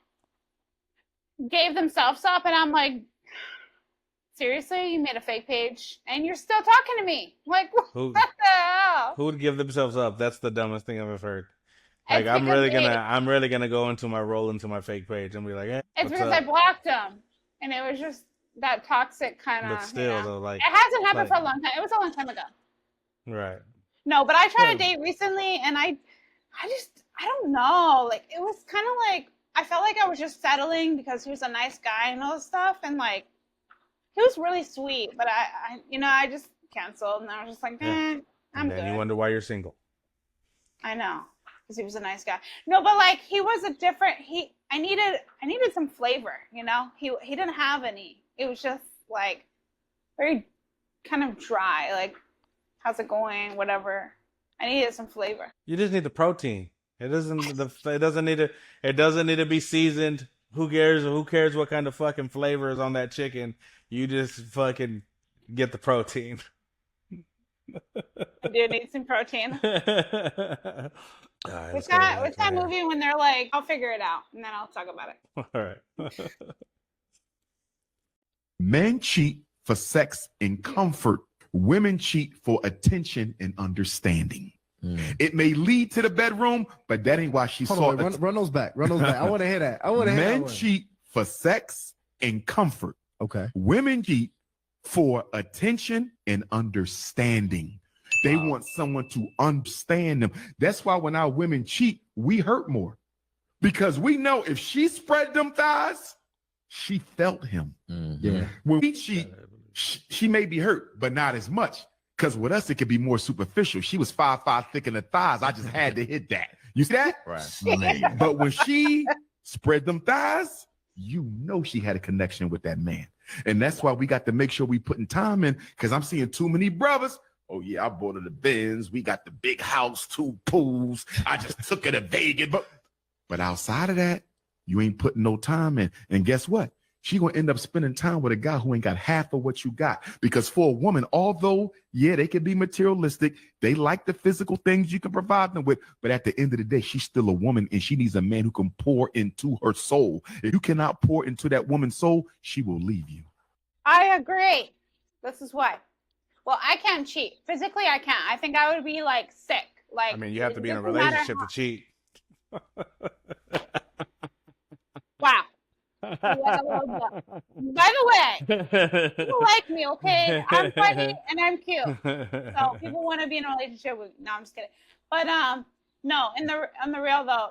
gave themselves up, and I'm like, seriously, you made a fake page and you're still talking to me? Like, what Who the hell? who would give themselves up? That's the dumbest thing I've ever heard. Like It's because I'm really gonna go into my fake page and be like, hey, it's what's because I up? blocked them, and it was just that toxic kind But of, still though, It hasn't happened like for a long time. It was a long time ago. right. No, but I tried to But date recently, and I don't know. Like, it was kind of like I felt like I was just settling because he was a nice guy and all this stuff, and like he was really sweet, but I just canceled, and I was just like, yeah. I'm And then you good. wonder why you're single. I know, because he was a nice guy. No, but like he was a different. I needed some flavor. He didn't have any. It was just like very kind of dry. Like, how's it going? Whatever. I needed some flavor. You just need the protein. It doesn't need to be seasoned. Who cares? Who cares what kind of fucking flavor is on that chicken? You just fucking get the protein. I do need some protein. All right, What's let's go to the that? What's next that one here. movie when they're like, "I'll figure it out," and then I'll talk about it. All right. Men cheat for sex and comfort. Women cheat for attention and understanding. It may lead to the bedroom, but that ain't why she saw it. Run those back. Run those back. I want to hear that. I want to hear that Men one. cheat for sex and comfort. Okay. Women cheat for attention and understanding. They want someone to understand them. That's why when our women cheat, we hurt more. Because we know if she spread them thighs, she felt him. Yeah. When we cheat, she may be hurt, but not as much. Because with us, it could be more superficial. She was 5'5" thick in the thighs. I just had to hit that. You see that? Right. But when she spread them thighs, you know she had a connection with that man. And that's why we got to make sure we putting time in, because I'm seeing too many brothers. Oh, yeah, I bought her the Benz. We got the big house, 2 pools. I just took her to Vegas. But outside of that, you ain't putting no time in. And guess what? She gonna end up spending time with a guy who ain't got half of what you got. Because for a woman, although, yeah, they can be materialistic, they like the physical things you can provide them with, but at the end of the day, she's still a woman and she needs a man who can pour into her soul. If you cannot pour into that woman's soul, she will leave you. I agree. This is why. Well, I can't cheat. Physically, I can't. I think I would be like sick. Like, I mean, you have to be in a it doesn't matter relationship how- to cheat. Wow. You like a little bit. By the way, people like me, okay? I'm funny and I'm cute. So people want to be in a relationship with. No, I'm just kidding. But no. On the real though,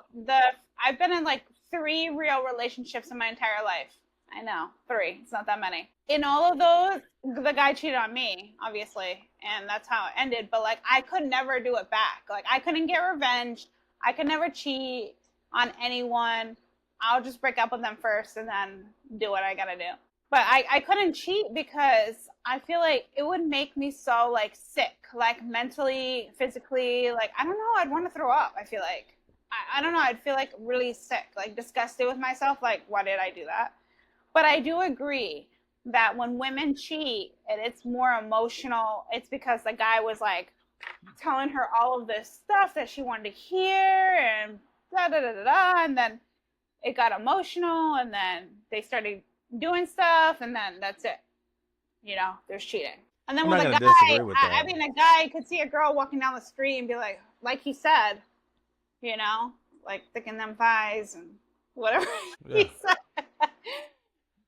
I've been in like 3 real relationships in my entire life. I know, 3. It's not that many. In all of those, the guy cheated on me, obviously, and that's how it ended. But like, I could never do it back. Like, I couldn't get revenge. I could never cheat on anyone. I'll just break up with them first and then do what I gotta do. But I couldn't cheat because I feel like it would make me so like sick, like mentally, physically. Like, I don't know, I'd want to throw up. I feel like I don't know, I'd feel like really sick, like disgusted with myself. Like, why did I do that? But I do agree that when women cheat and it's more emotional, it's because the guy was like telling her all of this stuff that she wanted to hear, and da da da da da. And then it got emotional, and then they started doing stuff, and then that's it. You know, there's cheating. And then I'm with not a gonna guy, disagree with that. I mean, a guy could see a girl walking down the street and be like he said, you know, like sticking them thighs and whatever he said.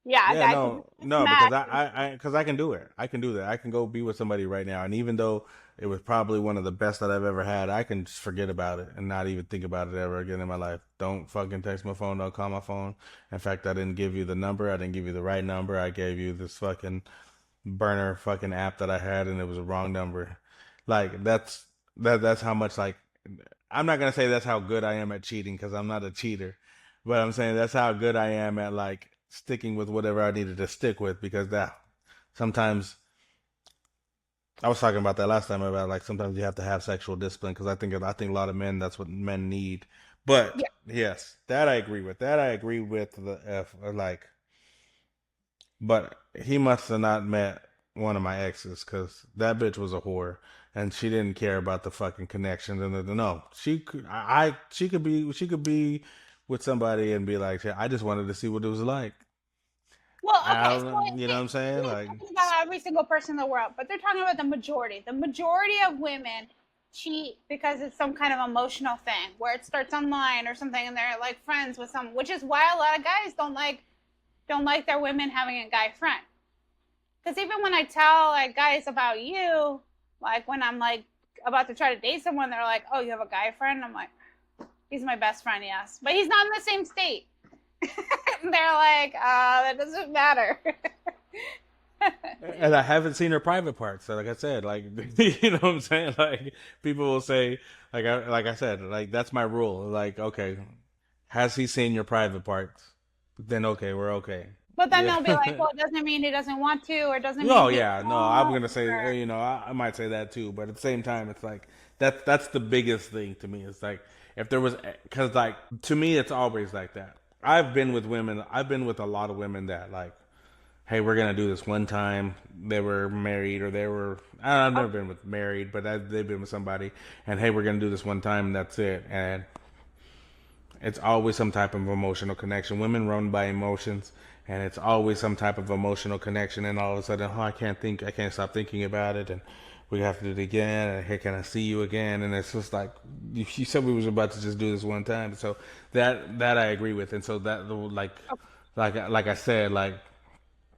Yeah, Yeah, guy no, could no, smash. because because I can do it. I can do that. I can go be with somebody right now, and even though it was probably one of the best that I've ever had, I can just forget about it and not even think about it ever again in my life. Don't fucking text my phone. Don't call my phone. In fact, I didn't give you the number. I didn't give you the right number. I gave you this fucking burner fucking app that I had, and it was a wrong number. Like that's how much like I'm not gonna say that's how good I am at cheating because I'm not a cheater, but I'm saying that's how good I am at like sticking with whatever I needed to stick with because that sometimes I was talking about that last time about like sometimes you have to have sexual discipline because I think a lot of men that's what men need. But Yeah. yes, that I agree with. That I agree with the F like, but he must have not met one of my exes because that bitch was a whore and she didn't care about the fucking connections and no, she could be with somebody and be like, I just wanted to see what it was like. Well, I okay, don't so know, you know what I'm saying? they're Like, talking about every single person in the world, but they're talking about the majority. The majority of women cheat because it's some kind of emotional thing where it starts online or something, and they're like friends with someone, which is why a lot of guys don't like their women having a guy friend. Because even when I tell like guys about you, like when I'm like about to try to date someone, they're like, "Oh, you have a guy friend?" I'm like, "He's my best friend, yes, but he's not in the same state." They're like, that doesn't matter. and I haven't seen her private parts. So like I said, like you know what I'm saying? Like people will say, like I said, like that's my rule. Like okay, has he seen your private parts? Then okay, we're okay. But then Yeah. they'll be like, well, it doesn't mean he doesn't want to, or it doesn't mean No, he yeah, no. I'm won't. gonna say, Or... you know, I might say that too, but at the same time, it's like that's the biggest thing to me. It's like if there was, because like to me, it's always like that. I've been with women. I've been with a lot of women that like, hey, we're gonna do this one time. They were married, or they were. I've never been with married, but they've been with somebody, and hey, we're gonna do this one time, and that's it. And it's always some type of emotional connection. Women run by emotions, and it's always some type of emotional connection. And all of a sudden, oh, I can't stop thinking about it, and we have to do it again. And hey, can I see you again? And it's just like you said, we was about to just do this one time. So that I agree with, and so that like I said, like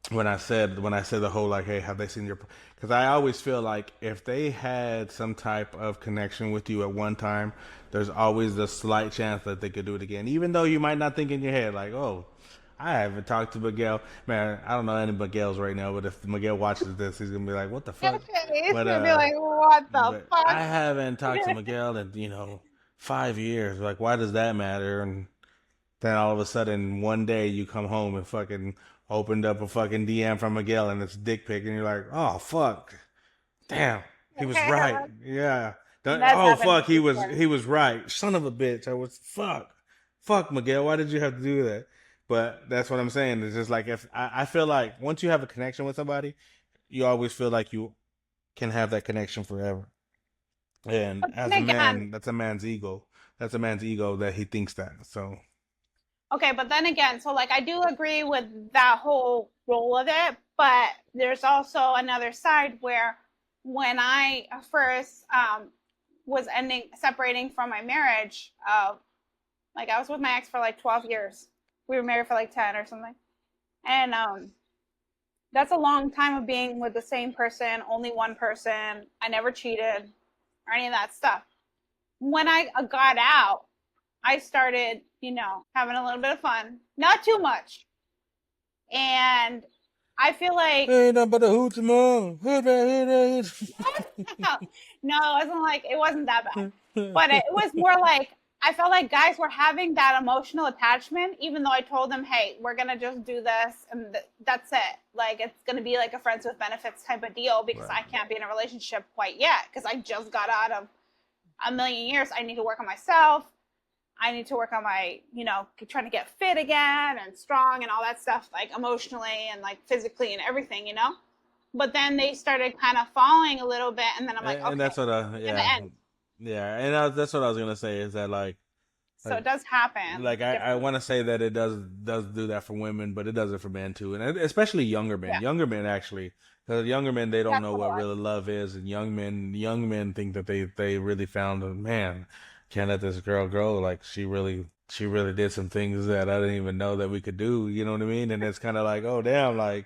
when I said the whole like, hey, have they seen your? Because I always feel like if they had some type of connection with you at one time, there's always the slight chance that they could do it again, even though you might not think in your head like, oh, I haven't talked to Miguel. Man, I don't know any Miguel's right now, but if Miguel watches this, he's gonna be like, what the fuck? He's But gonna be like, what the but fuck? I haven't talked to Miguel in 5 years. Like, why does that matter? And then all of a sudden, one day you come home and fucking opened up a fucking DM from Miguel and it's a dick pic, and you're like, oh fuck, damn, he was right. Yeah. That's Oh happened fuck, he was before. he was right. Son of a bitch, I was fuck Miguel. Why did you have to do that? But that's what I'm saying. It's just like if I feel like once you have a connection with somebody, you always feel like you can have that connection forever. And But as a then again, man, that's a man's ego. That's a man's ego that he thinks that. So okay, but then again, so like I do agree with that whole role of it, but there's also another side where when I first was separating from my marriage, like I was with my ex for like 12 years. We were married for like 10 or something. And that's a long time of being with the same person, only one person. I never cheated or any of that stuff. When I got out, I started, having a little bit of fun, not too much. And I feel like ain't nothing but a hoochie mom. no, it wasn't that bad. But it was more like I felt like guys were having that emotional attachment, even though I told them, hey, we're going to just do this and that's it. Like, it's going to be like a friends with benefits type of deal because I can't be in a relationship quite yet because I just got out of a million years. I need to work on myself. I need to work on my, trying to get fit again and strong and all that stuff, like emotionally and like physically and everything. but then they started kind of falling a little bit, and then I'm like, okay, And that's what in the end. that's what I was gonna say is that So it does happen. I want to say that it does do that for women, but it does it for men too, and especially younger men. Yeah. Younger men actually, because younger men they don't That's know what really love is, and young men think that they really found a man. Can't let this girl go. Like she really did some things that I didn't even know that we could do. You know what I mean? And it's kind of like, oh damn, like.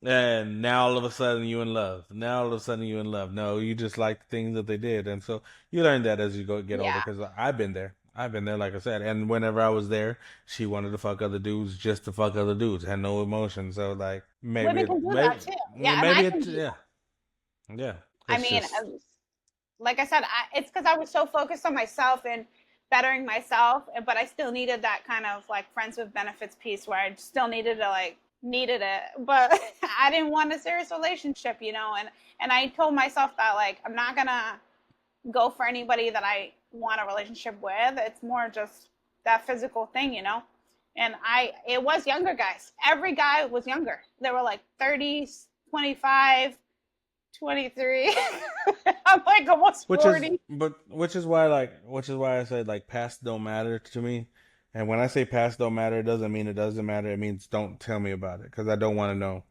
And now all of a sudden you in love. Now all of a sudden you in love. No, you just like the things that they did, and so you learn that as you get older. Yeah. Because I've been there. I've been there, like I said. And whenever I was there, she wanted to fuck other dudes just to fuck other dudes. Had no emotion. So like maybe Women can do that too. Yeah, maybe and I can do yeah, yeah. I It's mean, just, like I said, it's because I was so focused on myself and bettering myself, but I still needed that kind of like friends with benefits piece where I still needed it, but I didn't want a serious relationship, and I told myself that like I'm not gonna go for anybody that I want a relationship with. It's more just that physical thing, And it was younger guys. Every guy was younger. They were like 30s, 25, 23. I'm like almost 40. which is why I said like past don't matter to me. And when I say past don't matter, it doesn't mean it doesn't matter. It means don't tell me about it because I don't want to know.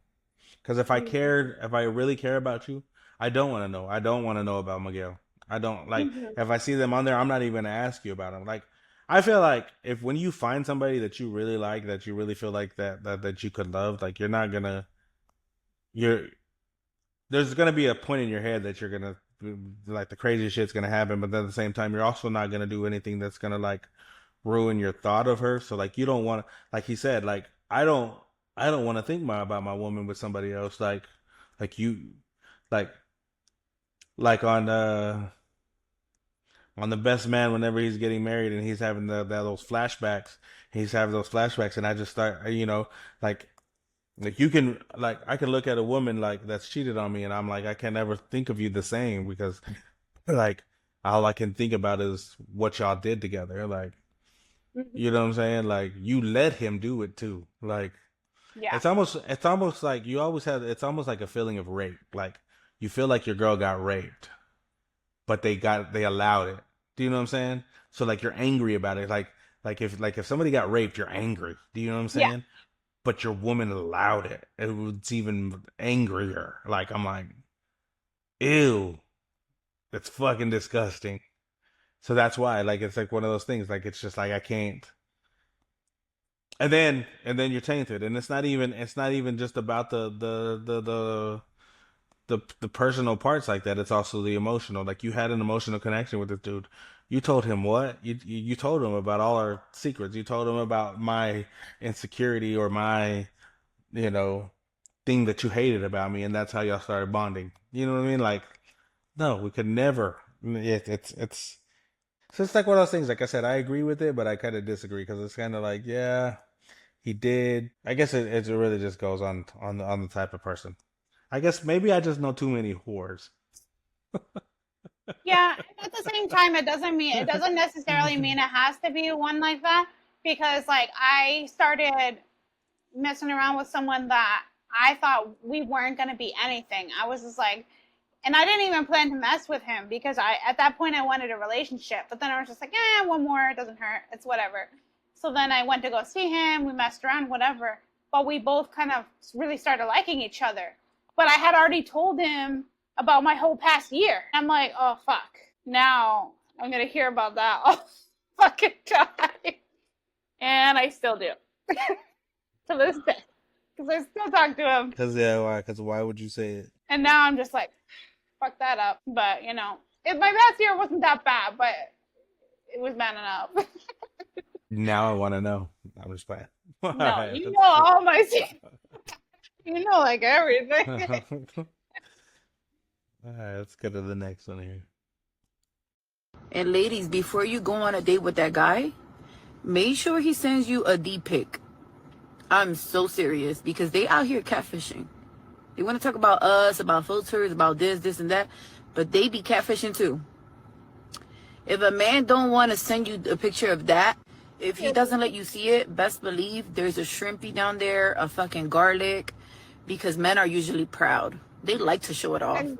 Because if I really care about you, I don't want to know. I don't want to know about Miguel. I don't like if I see them on there, I'm not even gonna ask you about them. Like I feel like if when you find somebody that you really like, that you really feel like that you could love, like there's gonna be a point in your head that you're gonna like the craziest shit's gonna happen, but then at the same time you're also not gonna do anything that's gonna like ruin your thought of her. So like you don't want to, like he said, like I don't want to think about my woman with somebody else. Like you, like on the best man whenever he's getting married and he's having those flashbacks. He's having those flashbacks, and I just start, like you can like I can look at a woman like that's cheated on me, and I'm like I can never think of you the same because like all I can think about is what y'all did together. Like you know what I'm saying? Like you let him do it too. Like Yeah. it's almost like you always have it's almost like a feeling of rape. Like you feel like your girl got raped, but they allowed it. Do you know what I'm saying? So like you're angry about it. Like if somebody got raped, you're angry. Do you know what I'm saying? Yeah. But your woman allowed it. It's even angrier. Like I'm like, ew, that's fucking disgusting. So that's why, like, it's like one of those things. Like it's just like I can't. And then you're tainted, and it's not even just about the personal parts like that. It's also the emotional. Like you had an emotional connection with this dude. You told him what? You told him about all our secrets. You told him about my insecurity or my, thing that you hated about me, and that's how y'all started bonding. You know what I mean? Like, no, we could never. It's so it's like one of those things. Like I said, I agree with it, but I kind of disagree because it's kind of like, yeah, he did. I guess it really just goes on the type of person. I guess maybe I just know too many whores. Yeah, and at the same time, it doesn't necessarily mean it has to be one like that, because like I started messing around with someone that I thought we weren't going to be anything. I was just like, and I didn't even plan to mess with him because at that point I wanted a relationship, but then I was just like, one more, it doesn't hurt, it's whatever. So then I went to go see him, we messed around, whatever, but we both kind of really started liking each other. But I had already told him about my whole past year. I'm like, oh, fuck. Now I'm going to hear about that all fucking time. And I still do. To this day. Because I still talk to him. Because why would you say it? And now I'm just like, fuck that up. But, if my past year wasn't that bad, but it was bad enough. Now I want to know. I'm just playing. No, right, you know all my secrets. You know, like everything. All right, let's go to the next one here. And ladies, before you go on a date with that guy, make sure he sends you a D pic. I'm so serious, because they out here catfishing. They want to talk about us, about filters, about this, and that, but they be catfishing too. If a man don't want to send you a picture of that, if he doesn't let you see it, best believe there's a shrimpy down there, a fucking garlic, because men are usually proud. They like to show it off. So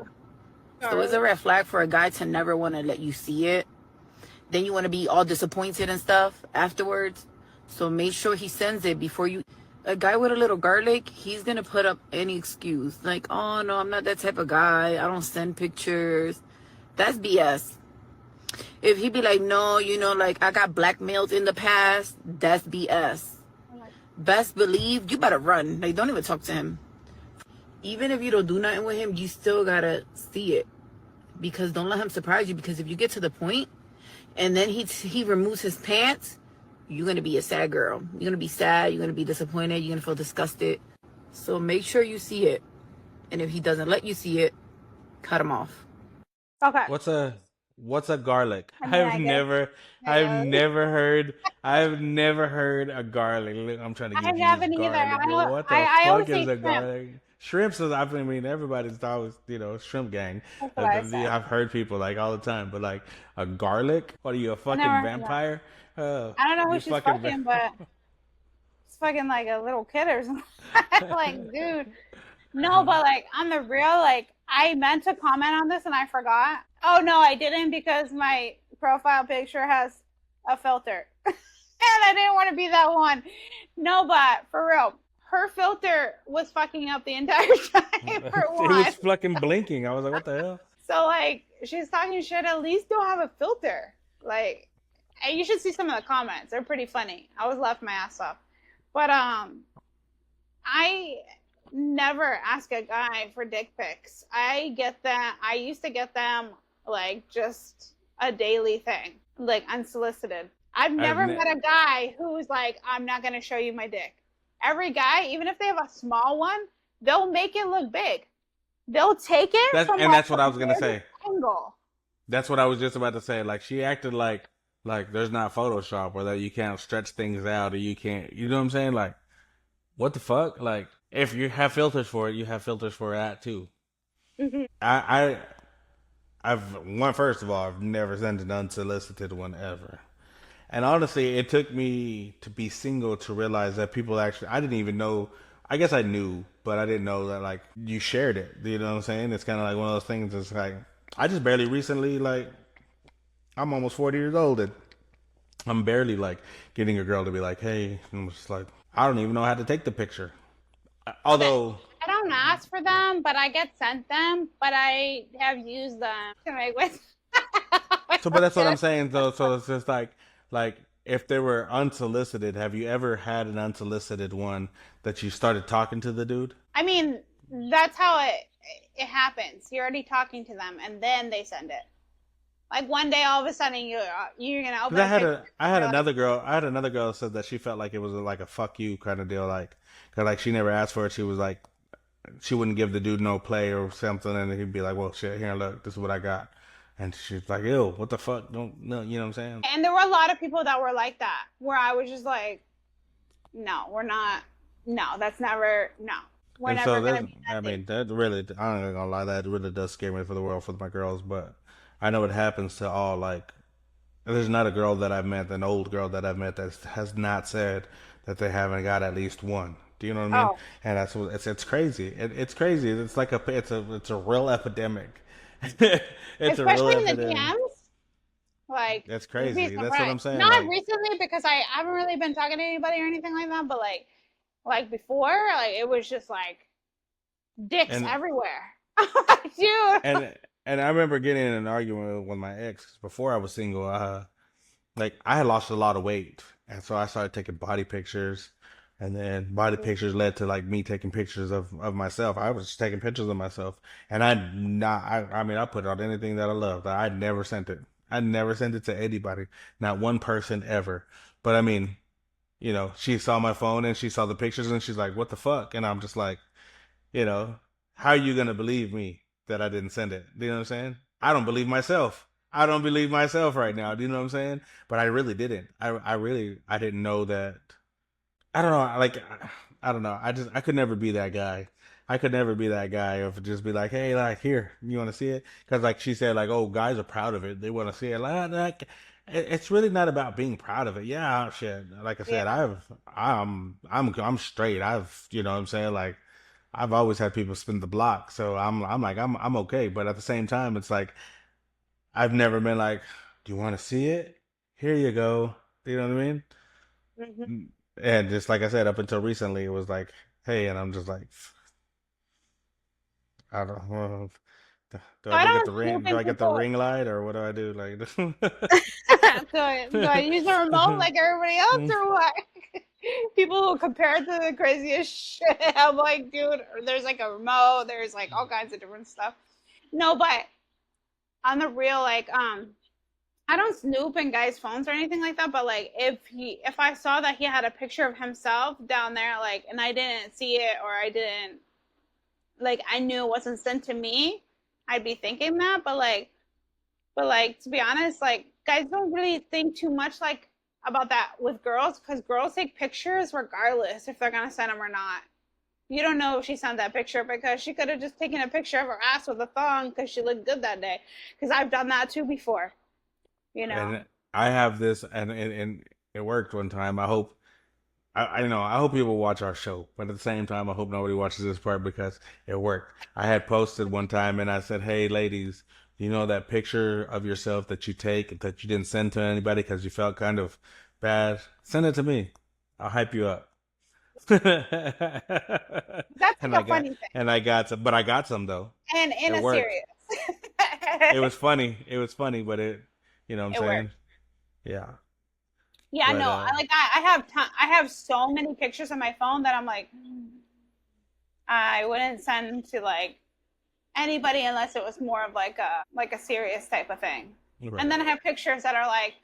Sorry. it's a red flag for a guy to never want to let you see it. Then you want to be all disappointed and stuff afterwards. So make sure he sends it before you. A guy with a little garlic, he's going to put up any excuse. Like, oh, no, I'm not that type of guy. I don't send pictures. That's BS. If he be like, no, you know, like, I got blackmailed in the past, that's BS. Best believe you better run. Like, don't even talk to him. Even if you don't do nothing with him, you still gotta see it. Because don't let him surprise you. Because if you get to the point and then he removes his pants, you're gonna be a sad girl. You're gonna be sad, you're gonna be disappointed, you're gonna feel disgusted. So make sure you see it. And if he doesn't let you see it, cut him off. Okay. What's a garlic? I mean, I guess- I've never heard a garlic. Look, I'm trying to I get you haven't this either. garlic. What the I always fuck is say a shrimp. garlic? Shrimps is, I mean, everybody's always, shrimp gang. That's what I said. I've heard people like all the time, but like a garlic? What are you, a fucking never heard that. vampire? I don't know who you she's fucking, but it's fucking like a little kid or something. Like, dude. No, but like on the real, like I meant to comment on this and I forgot. Oh no, I didn't because my profile picture has a filter. And I didn't want to be that one. No, but for real, her filter was fucking up the entire time for It one. was fucking blinking. I was like, what the hell? So like she's talking shit, at least don't have a filter. Like, and you should see some of the comments. They're pretty funny. I was laughing my ass off. But I never ask a guy for dick pics. I get them. I used to get them like just a daily thing, like unsolicited. I've never met a guy who's like, I'm not going to show you my dick. Every guy, even if they have a small one, they'll make it look big. They'll take it That's what I was gonna say. Angle. That's what I was just about to say. Like she acted like there's not Photoshop or that you can't stretch things out or you can't. You know what I'm saying? Like, what the fuck? Like, if you have filters for it, you have filters for that too. Mm-hmm. First of all, I've never sent an unsolicited one ever. And honestly, it took me to be single to realize that people actually, I didn't even know, I guess I knew, but I didn't know that like you shared it. You know what I'm saying? It's kind of like one of those things. It's like, I just barely recently, like, I'm almost 40 years old and I'm barely like getting a girl to be like, hey, I'm just like, I don't even know how to take the picture. Although I don't ask for them, but I get sent them, but I have used them to make with. but that's what I'm saying though. So it's just like if they were unsolicited, have you ever had an unsolicited one that you started talking to the dude? I mean, that's how it happens. You're already talking to them, and then they send it. Like one day, all of a sudden, you're gonna open. I had another girl that said that she felt like it was like a fuck you kind of deal, like, cause like she never asked for it. She was like, she wouldn't give the dude no play or something, and he'd be like, well, shit, here, look, this is what I got. And she's like, ew, what the fuck? Don't, no, you know what I'm saying? And there were a lot of people that were like that, where I was just like, no, we're not. No, that's never. No, we're and never so gonna be. I mean, that really, I'm not gonna lie, that really does scare me for the world for my girls. But I know it happens to all. Like, there's not a girl that I've met, an old girl that I've met that has not said that they haven't got at least one. Do you know what I mean? Oh. And that's what it's crazy. It's crazy. It's like it's a real epidemic. Especially in the DMs. Like, that's crazy. That's what I'm saying. Not recently because I haven't really been talking to anybody or anything like that, but like before, like it was just like dicks everywhere. Dude. And I remember getting in an argument with my ex before I was single. Like I had lost a lot of weight, and so I started taking body pictures. And then body pictures led to like me taking pictures of myself. I was just taking pictures of myself, and I mean, I put out anything that I loved. I never sent it. I never sent it to anybody, not one person ever. But I mean, she saw my phone and she saw the pictures and she's like, "What the fuck?" And I'm just like, how are you gonna believe me that I didn't send it? Do you know what I'm saying? I don't believe myself. I don't believe myself right now. Do you know what I'm saying? But I really didn't. I didn't know that. I don't know. Like, I don't know. I could never be that guy. I could never be that guy of just be like, hey, like, here, you want to see it? Because like she said, like, oh, guys are proud of it. They want to see it. Like, it's really not about being proud of it. Yeah, shit. Like I said, I'm straight. You know what I'm saying? Like, I've always had people spin the block, so I'm okay. But at the same time, it's like I've never been like, do you want to see it? Here you go. You know what I mean? Mhm. And just like I said, up until recently, it was like, hey, and I'm just like, I don't know. Do So I I go get the don't ring? snoop Do in I get the people. ring light, or what do I do? Like, Do I use the remote like everybody else or what? People will compare it to the craziest shit. I'm like, dude, there's like a remote, there's like all kinds of different stuff. No, but on the real, like, I don't snoop in guys' phones or anything like that, but like if I saw that he had a picture of himself down there, like, and I didn't see it or I didn't like I knew it wasn't sent to me, I'd be thinking that. But like to be honest, like guys don't really think too much like about that with girls because girls take pictures regardless if they're gonna send them or not. You don't know if she sent that picture because she could have just taken a picture of her ass with a thong because she looked good that day. Because I've done that too before, you know. and I have this, and it worked one time. I know I hope people watch our show, but at the same time, I hope nobody watches this part because it worked. I had posted one time, and I said, "Hey, ladies, you know that picture of yourself that you take that you didn't send to anybody because you felt kind of bad? Send it to me. I'll hype you up." That's and like I a got funny thing and I got some, but I got some though. and in It a worked. serious. It was funny. It was funny, but you know what I'm It worked. saying? Yeah. Yeah, But no, I have so many pictures on my phone that I'm like, I wouldn't send to like anybody unless it was more of like a serious type of thing. And right. then I have pictures that are like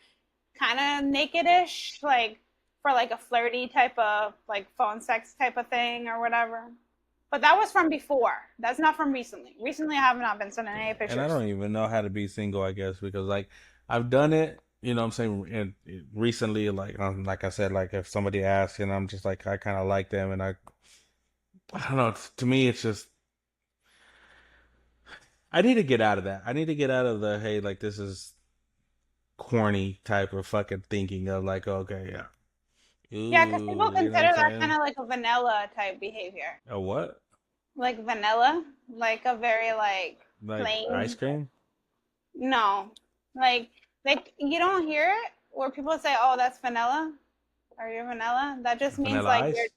kind of nakedish, like for like a flirty type of like phone sex type of thing or whatever. But that was from before. That's not from recently. Recently, I have not been sending any And I pictures. don't even know how to be single, I guess, because like I've done it, you know what I'm saying, and recently, like I said, like if somebody asks and I'm just like I kind of like them, and I don't know, to me it's just I need to get out of that. I need to get out of the hey, like this is corny type of fucking thinking of like okay, yeah, Yeah, because people ooh, you know what I'm consider that kind saying? of like a vanilla type behavior. A what? Like vanilla, like a very like Like ice plain. cream? No, like you don't hear it where people say, "Oh, that's vanilla," or "You're vanilla." That just means Vanilla like you're ice?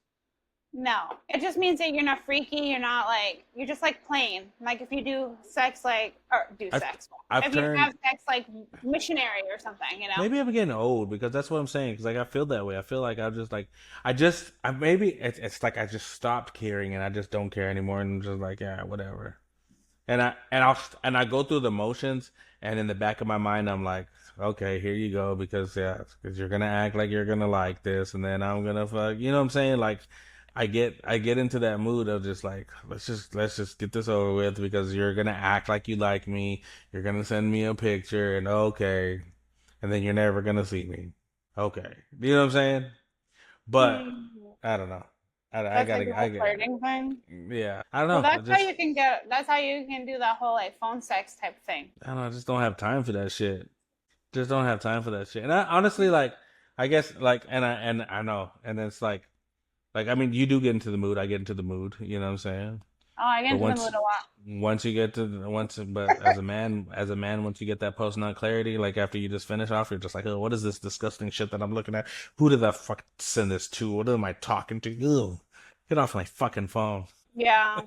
no. It just means that you're not freaky. You're not like you're just like plain. Like if you do sex, like or do I've sex. I've If you turned have sex like missionary or something, you know. maybe I'm getting old because that's what I'm saying. Because like I feel that way. I feel like I'm just like I maybe it's like I just stopped caring and I just don't care anymore and I'm just like yeah whatever. And I go through the motions and in the back of my mind I'm like okay here you go because you're gonna act like you're gonna like this and then I'm gonna fuck you know what I'm saying like I get into that mood of just like let's just get this over with because you're gonna act like you like me you're gonna send me a picture and okay and then you're never gonna see me. Okay, you know what I'm saying? But Mm. I don't know. I That's like gotta. a whole flirting thing. Yeah. I don't Well, know. that's how you can get. That's how you can do that whole like phone sex type thing. I don't know. I just don't have time for that shit. Just don't have time for that shit. And I honestly like. I guess like, and I know, and it's like I mean, you do get into the mood. I get into the mood. You know what I'm saying? Oh, I get But into the mood a lot. once you get to but as a man, once you get that post nut clarity, like after you just finish off, you're just like, oh, what is this disgusting shit that I'm looking at? Who did I fuck send this to? What am I talking to? Ew. Get off my fucking phone. Yeah,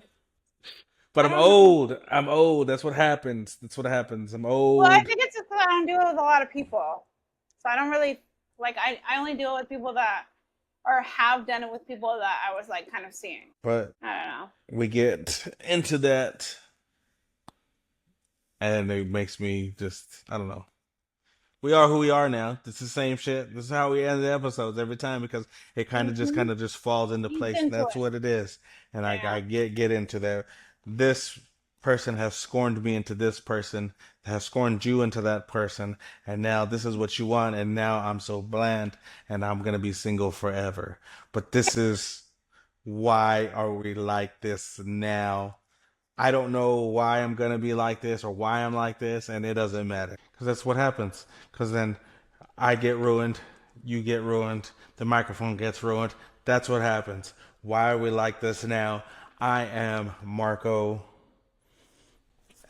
But I I'm don't know. old. I'm old. That's what happens. That's what happens. I'm Well, I old. think it's just that I don't deal with a lot of people, so I don't really like. I only deal with people that or have done it with people that I was like kind of seeing. But I don't know. we get into that, and it makes me just, I don't know. We are who we are now. It's the same shit. This is how we end the episodes every time because it Mm-hmm. kind of just falls into Ease place. And into that's it. what it is. And I Yeah. get into that. This person has scorned me into this person, has scorned you into that person, and now this is what you want, and now I'm so bland, and I'm gonna be single forever. But this is why are we like this now? I don't know why I'm gonna be like this or why I'm like this, and it doesn't matter because that's what happens. Because then I get ruined, you get ruined, the microphone gets ruined. That's what happens. Why are we like this now? I am Marco,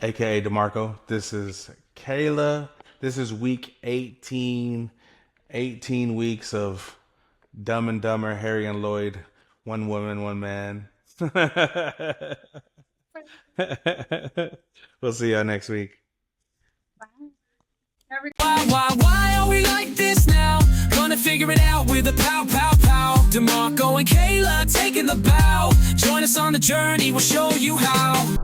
aka DeMarco. This is Kayla. This is week 18. 18 weeks of Dumb and Dumber, Harry and Lloyd, one woman, one man. We'll see y'all next week. Why are we like this now? Gonna figure it out with a pow, pow, pow. DeMarco and Kayla taking the bow. Join us on the journey, we'll show you how.